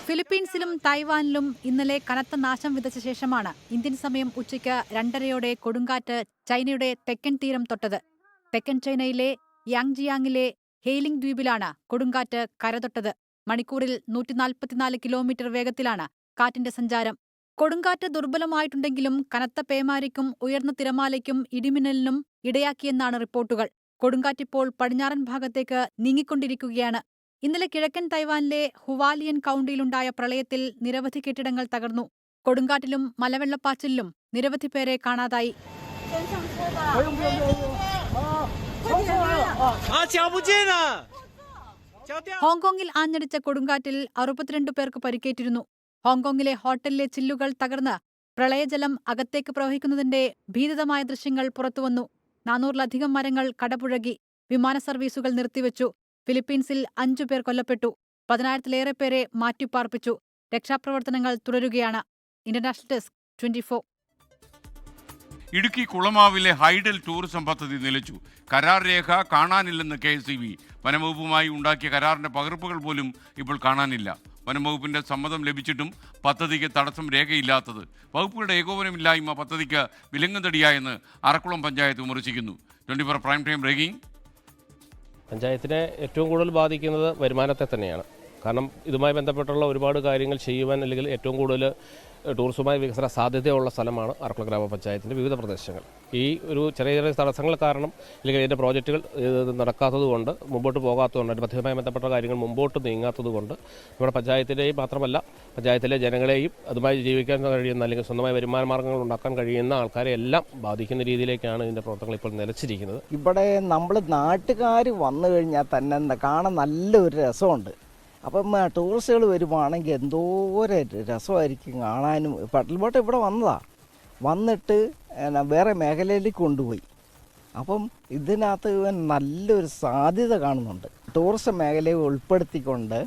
ഫിലിപ്പീൻസിലും തായ്വാനിലും ഇന്നലെ കനത്ത നാശം വിതച്ച ശേഷമാണ് ഇന്ത്യൻ സമയം ഉച്ചയ്ക്ക് 2:30 കൊടുങ്കാറ്റ് ചൈനയുടെ തെക്കൻ തീരം തൊട്ടത്. തെക്കൻ ചൈനയിലെ യാങ്ജിയാങ്ങിലെ ഹെയ്ലിംഗ് ദ്വീപിലാണ് കൊടുങ്കാറ്റ് കരതൊട്ടത്. മണിക്കൂറിൽ 144 കിലോമീറ്റർ വേഗത്തിലാണ് കാറ്റിന്റെ സഞ്ചാരം. കൊടുങ്കാറ്റ് ദുർബലമായിട്ടുണ്ടെങ്കിലും കനത്ത പേമാരിക്കും ഉയർന്ന തിരമാലയ്ക്കും ഇടിമിന്നലിനും ഇടയാക്കിയെന്നാണ് റിപ്പോർട്ടുകൾ. കൊടുങ്കാറ്റിപ്പോൾ പടിഞ്ഞാറൻ ഭാഗത്തേക്ക് നീങ്ങിക്കൊണ്ടിരിക്കുകയാണ്. ഇന്നലെ കിഴക്കൻ തൈവാനിലെ ഹുവാലിയൻ കൗണ്ടിയിലുണ്ടായ പ്രളയത്തിൽ നിരവധി കെട്ടിടങ്ങൾ തകർന്നു. കൊടുങ്കാറ്റിലും മലവെള്ളപ്പാച്ചിലിലും നിരവധി പേരെ കാണാതായി. ഹോങ്കോങ്ങിൽ ആഞ്ഞടിച്ച കൊടുങ്കാറ്റിൽ 62 പേർക്ക് പരിക്കേറ്റിരുന്നു. ഹോങ്കോങ്ങിലെ ഹോട്ടലിലെ ചില്ലുകൾ തകർന്ന് പ്രളയജലം അകത്തേക്ക് പ്രവഹിക്കുന്നതിന്റെ ഭീതിതമായ ദൃശ്യങ്ങൾ പുറത്തുവന്നു. 400-ലധികം മരങ്ങൾ കടപുഴകി. വിമാന സർവീസുകൾ നിർത്തിവെച്ചു. ഫിലിപ്പീൻസിൽ 5 പേർ കൊല്ലപ്പെട്ടു. 10,000-ലേറെ പേരെ മാറ്റിപ്പാർപ്പിച്ചു. രക്ഷാപ്രവർത്തനങ്ങൾ തുടരുകയാണ്. International desk 24. ഇടുക്കി കുളമാവിലെ ഹൈഡൽ ടൂറിസം പദ്ധതി നിലച്ചു. കരാർ രേഖ കാണാനില്ലെന്ന് KSEB. വനംവകുപ്പുമായി ഉണ്ടാക്കിയ കരാറിന്റെ പകർപ്പുകൾ പോലും ഇപ്പോൾ കാണാനില്ല. വനംവകുപ്പിന്റെ സമ്മതം ലഭിച്ചിട്ടും പദ്ധതിക്ക് തടസ്സം രേഖയില്ലാത്തത് വകുപ്പുകളുടെ ഏകോപനമില്ലായ്മ പദ്ധതിക്ക് വിലങ്ങുതടിയായെന്ന് അറക്കുളം പഞ്ചായത്ത് വിമർശിക്കുന്നു. 24 പ്രൈം ടൈം ബ്രേക്കിംഗ്. പഞ്ചായത്തിനെ ഏറ്റവും കൂടുതൽ ബാധിക്കുന്നത് വരുമാനത്തെ തന്നെയാണ്. കാരണം ഇതുമായി ബന്ധപ്പെട്ടുള്ള ഒരുപാട് കാര്യങ്ങൾ ചെയ്യുവാൻ അല്ലെങ്കിൽ ഏറ്റവും കൂടുതൽ ടൂറിസവുമായി വികസന സാധ്യതയുള്ള സ്ഥലമാണ് ആറന്മുള ഗ്രാമപഞ്ചായത്തിൻ്റെ വിവിധ പ്രദേശങ്ങൾ. ഈ ഒരു ചെറിയ ചെറിയ തടസ്സങ്ങൾ കാരണം അല്ലെങ്കിൽ ഇതിൻ്റെ പ്രോജക്റ്റുകൾ നടക്കാത്തതുകൊണ്ട്, മുമ്പോട്ട് പോകാത്തതുകൊണ്ട്, അതിൻ്റെ പദ്ധതിയുമായി ബന്ധപ്പെട്ട കാര്യങ്ങൾ മുമ്പോട്ട് നീങ്ങാത്തതുകൊണ്ട് നമ്മുടെ പഞ്ചായത്തിൻ്റെയും മാത്രമല്ല പഞ്ചായത്തിലെ ജനങ്ങളെയും അതുമായി ജീവിക്കാൻ കഴിയുന്ന അല്ലെങ്കിൽ സ്വന്തമായി വരുമാന മാർഗ്ഗങ്ങൾ ഉണ്ടാക്കാൻ കഴിയുന്ന ആൾക്കാരെ എല്ലാം ബാധിക്കുന്ന രീതിയിലേക്കാണ് ഇതിൻ്റെ പ്രവർത്തനങ്ങൾ ഇപ്പോൾ നിലച്ചിരിക്കുന്നത്. ഇവിടെ നമ്മൾ നാട്ടുകാർ വന്നു കഴിഞ്ഞാൽ തന്നെ കാണാൻ നല്ലൊരു രസമുണ്ട്. അപ്പം ടൂറിസ്റ്റുകൾ വരുവാണെങ്കിൽ എന്തോരം രസമായിരിക്കും കാണാനും. പട്ടൽ ബോട്ട് ഇവിടെ വന്നിട്ട് വേറെ മേഖലയിലേക്ക് കൊണ്ടുപോയി. അപ്പം ഇതിനകത്ത് നല്ലൊരു സാധ്യത കാണുന്നുണ്ട്. ടൂറിസം മേഖലയെ ഉൾപ്പെടുത്തിക്കൊണ്ട്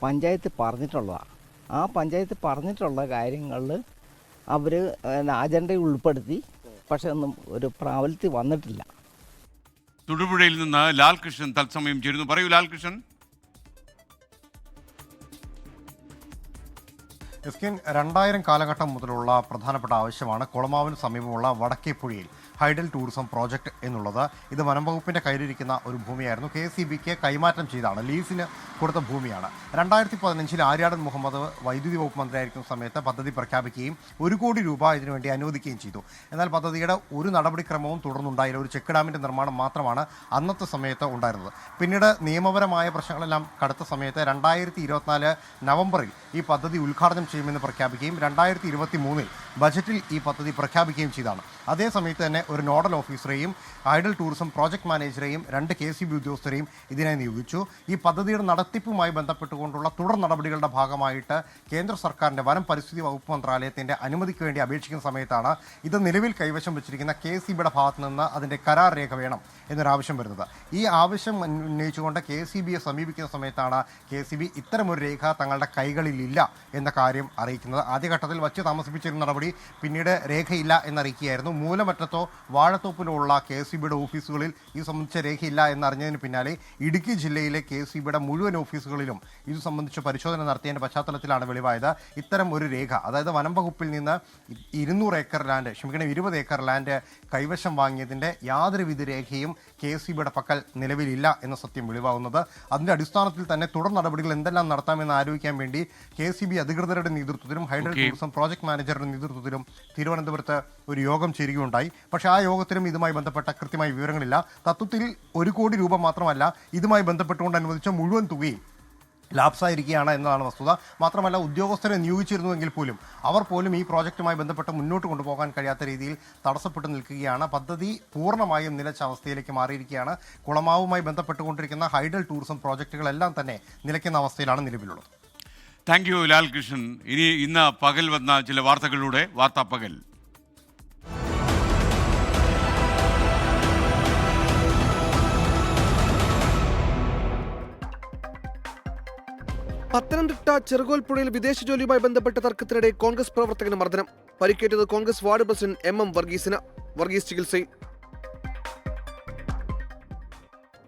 പഞ്ചായത്ത് പറഞ്ഞിട്ടുള്ളതാണ്. ആ പഞ്ചായത്ത് പറഞ്ഞിട്ടുള്ള കാര്യങ്ങളിൽ അവർ അജണ്ടയിൽ ഉൾപ്പെടുത്തി, പക്ഷെ ഒന്നും ഒരു പ്രാബല്യത്തിൽ വന്നിട്ടില്ല. തൊടുപുഴയിൽ നിന്ന് ലാൽകൃഷ്ണൻ തത്സമയം ചേരുന്നു. പറയൂ ലാൽകൃഷ്ണൻ. എസ്കെൻ 2000 കാലഘട്ടം മുതലുള്ള പ്രധാനപ്പെട്ട ആവശ്യമാണ് കുളമാവിന് സമീപമുള്ള വടക്കേപ്പുഴയിൽ ഹൈഡൽ ടൂറിസം പ്രോജക്റ്റ് എന്നുള്ളത്. ഇത് വനം വകുപ്പിൻ്റെ കയ്യിലിരിക്കുന്ന ഒരു ഭൂമിയായിരുന്നു. KCBക്ക് കൈമാറ്റം ചെയ്താണ്, ലീസിന് കൊടുത്ത ഭൂമിയാണ്. 2015 ആര്യാടൻ മുഹമ്മദ് വൈദ്യുതി വകുപ്പ് മന്ത്രിയായിരിക്കുന്ന സമയത്ത് പദ്ധതി പ്രഖ്യാപിക്കുകയും 1 കോടി രൂപ ഇതിനുവേണ്ടി അനുവദിക്കുകയും ചെയ്തു. എന്നാൽ പദ്ധതിയുടെ ഒരു നടപടിക്രമവും തുടർന്നുണ്ടായില്ല. ഒരു ചെക്ക് ഡാമിൻ്റെ നിർമ്മാണം മാത്രമാണ് അന്നത്തെ സമയത്ത് ഉണ്ടായിരുന്നത്. പിന്നീട് നിയമപരമായ പ്രശ്നങ്ങളെല്ലാം കടുത്ത സമയത്ത് 2024 നവംബറിൽ ഈ പദ്ധതി ഉദ്ഘാടനം ചെയ്യുമെന്ന് പ്രഖ്യാപിക്കുകയും 2023 ബജറ്റിൽ ഈ പദ്ധതി പ്രഖ്യാപിക്കുകയും ചെയ്താണ്. അതേ സമയത്ത് തന്നെ ഒരു നോഡൽ ഓഫീസറെയും ഹൈഡൽ ടൂറിസം പ്രോജക്ട് മാനേജറെയും 2 KCB ഉദ്യോഗസ്ഥരെയും ഇതിനായി നിയോഗിച്ചു. ഈ പദ്ധതിയുടെ നടത്തിപ്പുമായി ബന്ധപ്പെട്ടുകൊണ്ടുള്ള തുടർ നടപടികളുടെ ഭാഗമായിട്ട് കേന്ദ്ര സർക്കാരിൻ്റെ വനം പരിസ്ഥിതി വകുപ്പ് മന്ത്രാലയത്തിൻ്റെ അനുമതിക്ക് വേണ്ടി അപേക്ഷിക്കുന്ന സമയത്താണ് ഇത് നിലവിൽ കൈവശം വെച്ചിരിക്കുന്ന KCBയുടെ ഭാഗത്ത് നിന്ന് അതിൻ്റെ കരാർ രേഖ വേണം എന്നൊരാവശ്യം വരുന്നത്. ഈ ആവശ്യം ഉന്നയിച്ചുകൊണ്ട് KCBയെ സമീപിക്കുന്ന സമയത്താണ് KCB ഇത്തരമൊരു രേഖ തങ്ങളുടെ കൈകളിലില്ല എന്ന കാര്യം അറിയിക്കുന്നത്. ആദ്യഘട്ടത്തിൽ വച്ച് താമസിപ്പിച്ചിരുന്ന നടപടി പിന്നീട് രേഖയില്ല എന്നറിയിക്കുകയായിരുന്നു. മൂലമറ്റത്തോ വാഴത്തോപ്പിലോ ഉള്ള KCBയുടെ ഓഫീസുകളിൽ ഇത് സംബന്ധിച്ച രേഖയില്ല എന്നറിഞ്ഞതിന് പിന്നാലെ ഇടുക്കി ജില്ലയിലെ KCBയുടെ മുഴുവൻ ഓഫീസുകളിലും ഇത് സംബന്ധിച്ച് പരിശോധന നടത്തിയതിൻ്റെ പശ്ചാത്തലത്തിലാണ് വെളിവായത് ഇത്തരം ഒരു രേഖ. അതായത് വനം വകുപ്പിൽ നിന്ന് 20 ഏക്കർ ലാൻഡ് കൈവശം വാങ്ങിയതിൻ്റെ യാതൊരുവിധ രേഖയും KCBയുടെ പക്കൽ നിലവിലില്ല എന്ന സത്യം വെളിവാകുന്നത്. അതിൻ്റെ അടിസ്ഥാനത്തിൽ തന്നെ തുടർ നടപടികൾ എന്തെല്ലാം നടത്താമെന്ന് ആലോചിക്കാൻ വേണ്ടി KCB അധികൃതരുടെ നേതൃത്വത്തിലും ഹൈഡൽ ടൂറിസം പ്രോജക്ട് മാനേജറുടെ നേതൃത്വത്തിലും തിരുവനന്തപുരത്ത് ഒരു യോഗം ചേരുകയുണ്ടായി. പക്ഷേ ആ യോഗത്തിലും ഇതുമായി ബന്ധപ്പെട്ട കൃത്യമായ വിവരങ്ങളില്ല. തത്വത്തിൽ 1 കോടി രൂപ മാത്രമല്ല, ഇതുമായി ബന്ധപ്പെട്ടുകൊണ്ട് അനുവദിച്ച മുഴുവൻ തുകയും ലാപ്സായിരിക്കുകയാണ് എന്നതാണ് വസ്തുത. മാത്രമല്ല, ഉദ്യോഗസ്ഥരെ നിയോഗിച്ചിരുന്നുവെങ്കിൽ പോലും അവർ പോലും ഈ പ്രോജക്റ്റുമായി ബന്ധപ്പെട്ട് മുന്നോട്ട് കൊണ്ടുപോകാൻ കഴിയാത്ത രീതിയിൽ തടസ്സപ്പെട്ടു നിൽക്കുകയാണ്. പദ്ധതി പൂർണ്ണമായും നിലച്ച അവസ്ഥയിലേക്ക് മാറിയിരിക്കുകയാണ്. കുളമാവുമായി ബന്ധപ്പെട്ടുകൊണ്ടിരിക്കുന്ന ഹൈഡൽ ടൂറിസം പ്രോജക്റ്റുകളെല്ലാം തന്നെ നിലയ്ക്കുന്ന അവസ്ഥയിലാണ് നിലവിലുള്ളത്. Thank you Lalkrishnan. ഇന്ന് പകൽ വന്ന ചില വാർത്തകളിലൂടെ വാർത്താ പകൽ. പത്തനംതിട്ട ചെറുകോൽപ്പുഴയിൽ വിദേശ ജോലിയുമായി ബന്ധപ്പെട്ട തർക്കത്തിനിടെ കോൺഗ്രസ് പ്രവർത്തകന് മർദ്ദനം. പരിക്കേറ്റത് Congress ward president MM Varghese ചികിത്സയിൽ.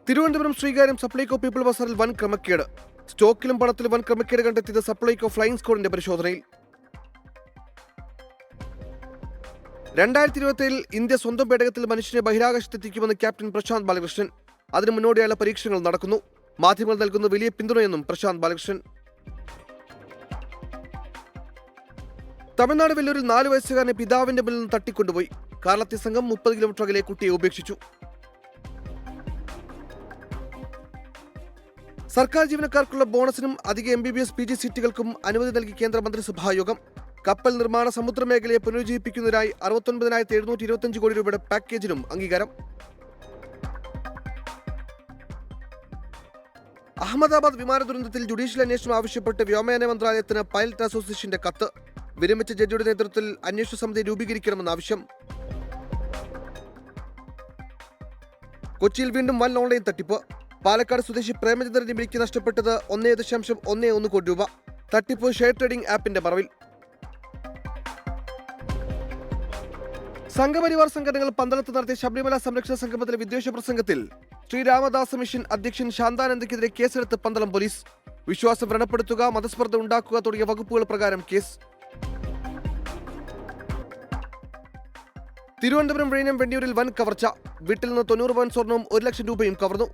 തിരുവനന്തപുരം ശ്രീകാര്യം സപ്ലൈകോ പീപ്പിൾ ബസാറിൽ വൻ ക്രമക്കേട്. സ്റ്റോക്കിലും പണത്തിലും വൻ ക്രമക്കേട് കണ്ടെത്തിയത് സപ്ലൈകോ ഫ്ലൈയിങ് സ്ക്വാഡിന്റെ പരിശോധനയിൽ. 2027 ഇന്ത്യ സ്വന്തം പേടകത്തിൽ മനുഷ്യനെ ബഹിരാകാശത്തെത്തിക്കുമെന്ന് ക്യാപ്റ്റൻ പ്രശാന്ത് ബാലകൃഷ്ണൻ. അതിന് മുന്നോടിയായുള്ള പരീക്ഷണങ്ങൾ നടക്കുന്നു. മാധ്യമങ്ങൾ നൽകുന്ന വലിയ പിന്തുണയെന്നും പ്രശാന്ത് ബാലകൃഷ്ണൻ. തമിഴ്നാട് വെല്ലൂരിൽ 4 വയസ്സുകാരനെ പിതാവിന്റെ മുന്നിൽ നിന്ന് തട്ടിക്കൊണ്ടുപോയി. കാർലത്തി സംഘം 30 കിലോമീറ്റർ അകലെ കുട്ടിയെ ഉപേക്ഷിച്ചു. സർക്കാർ ജീവനക്കാർക്കുള്ള ബോണസിനും അധിക MBBS PG സീറ്റുകൾക്കും അനുമതി നൽകി കേന്ദ്ര മന്ത്രിസഭായോഗം. കപ്പൽ നിർമ്മാണ സമുദ്രമേഖലയെ പുനരുജ്ജീവിപ്പിക്കുന്നതിനായി 69,725 കോടി രൂപയുടെ പാക്കേജിനും അംഗീകാരം. അഹമ്മദാബാദ് വിമാന ദുരന്തത്തിൽ ജുഡീഷ്യൽ അന്വേഷണം ആവശ്യപ്പെട്ട് വ്യോമയാന മന്ത്രാലയത്തിന് പൈലറ്റ് അസോസിയേഷന്റെ കത്ത്. വിരമിച്ച ജഡ്ജിയുടെ നേതൃത്വത്തിൽ അന്വേഷണ സമിതി രൂപീകരിക്കണമെന്ന ആവശ്യം. കൊച്ചിയിൽ വീണ്ടും വൻ ഓൺലൈൻ തട്ടിപ്പ്. പാലക്കാട് സ്വദേശി പ്രേമചന്ദ്രന്റെ വിളിക്ക് നഷ്ടപ്പെട്ടത് 1.11 കോടി രൂപ. തട്ടിപ്പ് ഷെയർ ട്രേഡിംഗ് ആപ്പിന്റെ മറവിൽ. സംഘപരിവാർ സംഘടനകൾ പന്തളത്ത് നടത്തിയ ശബരിമല സംരക്ഷണ സംഗമത്തിലെ വിദ്വേഷ പ്രസംഗത്തിൽ ശ്രീരാമദാസ മിഷൻ അധ്യക്ഷൻ ശാന്താനന്ദയ്ക്കെതിരെ കേസെടുത്ത് പന്തളം പോലീസ്. വിശ്വാസം വ്രണപ്പെടുത്തുക, മതസ്പർദ്ധ ഉണ്ടാക്കുക തുടങ്ങിയ വകുപ്പുകൾ പ്രകാരം കേസ്. തിരുവനന്തപുരം വിഴിഞ്ഞം വെണ്ണിയൂരിൽ വൻ കവർച്ച. വീട്ടിൽ നിന്ന് 90 പവൻ സ്വർണവും 1 ലക്ഷം രൂപയും കവർന്നു.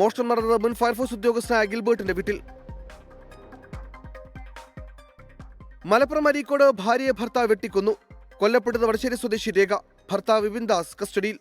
മോഷണം നടന്നത് മുൻ ഫയർഫോഴ്സ് ഉദ്യോഗസ്ഥനായ ഗിൽബർട്ടിന്റെ വീട്ടിൽ. മലപ്പുറം അരീക്കോട് ഭാര്യയെ ഭർത്താവ് വെട്ടിക്കൊന്നു. കൊല്ലപ്പെട്ടത് വടശ്ശേരി സ്വദേശി രേഖ. ഭർത്താവ് വിപിൻ ദാസ് കസ്റ്റഡിയിൽ.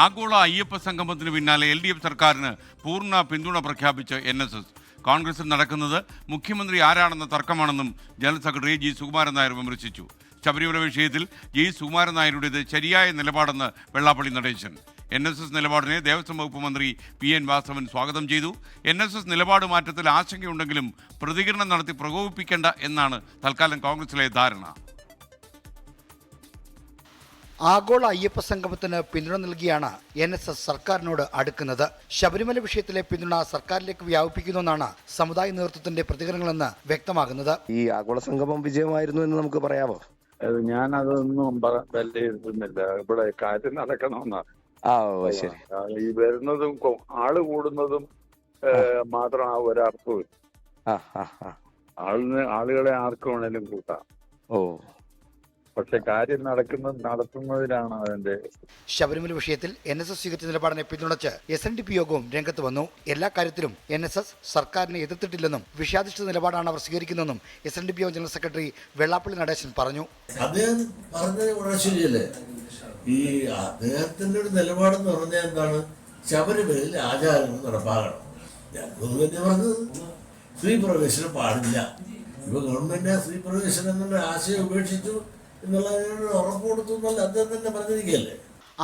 ആഗോള അയ്യപ്പ സംഗമത്തിന് പിന്നാലെ LDF സർക്കാരിന് പൂർണ്ണ പിന്തുണ പ്രഖ്യാപിച്ച് NSS. കോൺഗ്രസിൽ നടക്കുന്നത് മുഖ്യമന്ത്രി ആരാണെന്ന തർക്കമാണെന്നും general secretary G. Sukumaran Nair വിമർശിച്ചു. ശബരിമല വിഷയത്തിൽ G. സുകുമാരൻ നായരുടേത് ശരിയായ നിലപാടെന്ന് വെള്ളാപ്പള്ളി നടേശൻ. NSS നിലപാടിനെ ദേവസ്വം വകുപ്പ് മന്ത്രി PN വാസവൻ സ്വാഗതം ചെയ്തു. NSS നിലപാട് മാറ്റത്തിൽ ആശങ്കയുണ്ടെങ്കിലും പ്രതികരണം നടത്തി പ്രകോപിപ്പിക്കേണ്ട എന്നാണ് തൽക്കാലം കോൺഗ്രസിലെ ധാരണ. ആഗോള അയ്യപ്പ സംഗമത്തിന് പിന്തുണ നൽകിയാണ് NSS സർക്കാരിനോട് അടുക്കുന്നത്. ശബരിമല വിഷയത്തിലെ പിന്തുണ സർക്കാരിലേക്ക് വ്യാപിപ്പിക്കുന്നുവെന്നാണ് സമുദായ നേതൃത്വത്തിന്റെ പ്രതികരണങ്ങളെന്ന് വ്യക്തമാകുന്നത്. ഈ ആഗോള സംഗമം വിജയമായിരുന്നു എന്ന് നമുക്ക് പറയാമോ? ഞാൻ അതൊന്നും വിലയിരുത്തുന്നില്ല. ഇവിടെ കാര്യം നടക്കണമെന്നാണ്. ശരി. ഈ വരുന്നതും ആള് കൂടുന്നതും മാത്രം ആ ഒരർത്ഥവും. ആളുകളെ ആർക്ക് വേണേലും കൂട്ടാം. പക്ഷെ കാര്യം നടത്തുന്നതിലാണ് അതിന്റെ. ശബരിമല വിഷയത്തിൽ NSS സ്വീകരിച്ച നിലപാടിനെ പിന്തുണച്ച് SNDP യോഗവും രംഗത്ത് വന്നു. എല്ലാ കാര്യത്തിലും NSS സർക്കാരിനെ എതിർത്തിട്ടില്ലെന്നും വിഷയാധിഷ്ഠിത നിലപാടാണ് അവർ സ്വീകരിക്കുന്നതെന്നും SNDP യോഗം ജനറൽ സെക്രട്ടറി വെള്ളാപ്പള്ളി നടേശൻ പറഞ്ഞു. അദ്ദേഹം പറഞ്ഞത് വളരെ ശരിയല്ലേ. ഈ അദ്ദേഹത്തിന്റെ ഒരു നിലപാടെന്ന് പറഞ്ഞാൽ എന്താണ്? ശബരിമലയിൽ ആചാരങ്ങൾ നടപ്പാകണം. ഗവൺമെന്റ് പറഞ്ഞത് സ്ത്രീ പ്രവേശനം പാടില്ല. ഇപ്പൊ ഗവൺമെന്റ് സ്ത്രീ പ്രവേശനം എന്നുള്ള ആശയം ഉപേക്ഷിച്ചു എന്നുള്ളതിനോട് ഉറപ്പ് കൊടുത്തു എന്നല്ല അദ്ദേഹം തന്നെ പറഞ്ഞിരിക്കുകയല്ലേ.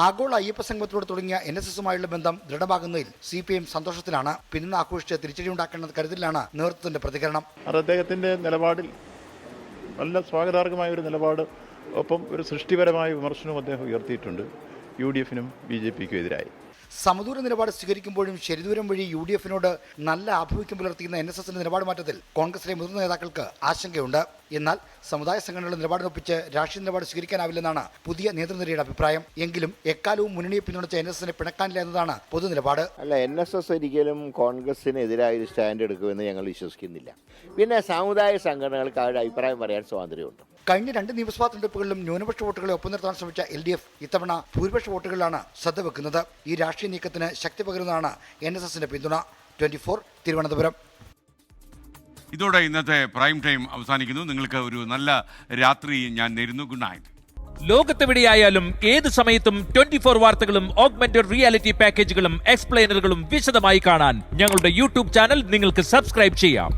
ആഗോള അയ്യപ്പ സംഗമത്തോട് തുടങ്ങിയ NSSുമായുള്ള ബന്ധം ദൃഢമാകുന്നതിൽ CPM സന്തോഷത്തിലാണ്. പിന്തുണ ആഘോഷിച്ച് തിരിച്ചടിയുണ്ടാക്കേണ്ട കരുതലിലാണ് നേതൃത്വത്തിന്റെ പ്രതികരണം. അദ്ദേഹത്തിന്റെ നിലപാടിൽ നല്ല സ്വാഗതാർഹമായ ഒരു നിലപാട്, ഒപ്പം ഒരു സൃഷ്ടിപരമായ വിമർശനവും അദ്ദേഹം ഉയർത്തിയിട്ടുണ്ട് UDFനും BJPക്കും എതിരായി. സമദൂര നിലപാട് സ്വീകരിക്കുമ്പോഴും ശരിദൂരം വഴി UDFനോട് നല്ല ആഭിമുഖ്യം പുലർത്തിയുന്ന NSSന്റെ നിലപാട് മാറ്റത്തിൽ കോൺഗ്രസിലെ മുതിർന്ന നേതാക്കൾക്ക് ആശങ്കയുണ്ട്. എന്നാൽ സമുദായ സംഘടനകളുടെ നിലപാടിനൊപ്പിച്ച് രാഷ്ട്രീയ നിലപാട് സ്വീകരിക്കാനാവില്ലെന്നാണ് പുതിയ നേതൃനിരയുടെ അഭിപ്രായം. എങ്കിലും എക്കാലവും മുന്നണിയെ പിന്തുണച്ച NSSനെ പിണക്കാനില്ല എന്നതാണ് പൊതുനിലപാട്. അല്ല, NSS ഒരിക്കലും കോൺഗ്രസിനെതിരായ ഒരു സ്റ്റാൻഡ് എടുക്കുമെന്ന് ഞങ്ങൾ വിശ്വസിക്കുന്നില്ല. പിന്നെ സാമുദായിക സംഘടനകൾക്ക് അവരുടെ അഭിപ്രായം പറയാൻ സ്വാതന്ത്ര്യമുണ്ട്. കഴിഞ്ഞ 2 നിയമസഭാ തെരഞ്ഞെടുപ്പുകളിലും ന്യൂനപക്ഷ വോട്ടുകളെ ഒപ്പം നിർത്താൻ ശ്രമിച്ച LDF ഇത്തവണ ഭൂരിപക്ഷ വോട്ടുകളിലാണ് ശ്രദ്ധ വെക്കുന്നത്. ഈ രാഷ്ട്രീയ നീക്കത്തിന് ശക്തി പകരുന്നതാണ് NSSന്റെ പിന്തുണ. 24 തിരുവനന്തപുരം. ഇതോടെ ഇന്നത്തെ പ്രൈം ടൈം അവസാനിക്കുന്നു. നിങ്ങൾക്ക് ഒരു നല്ല രാത്രി ഞാൻ നേരുന്നു. Good night. ലോകത്തെവിടെയായാലും ഏത് സമയത്തും 24 വാർത്തകളും ഓഗ്മെന്റഡ് റിയാലിറ്റി പാക്കേജുകളും എക്സ്പ്ലെയിനറുകളും വിശദമായി കാണാൻ ഞങ്ങളുടെ YouTube ചാനൽ നിങ്ങൾക്ക് സബ്സ്ക്രൈബ് ചെയ്യാം.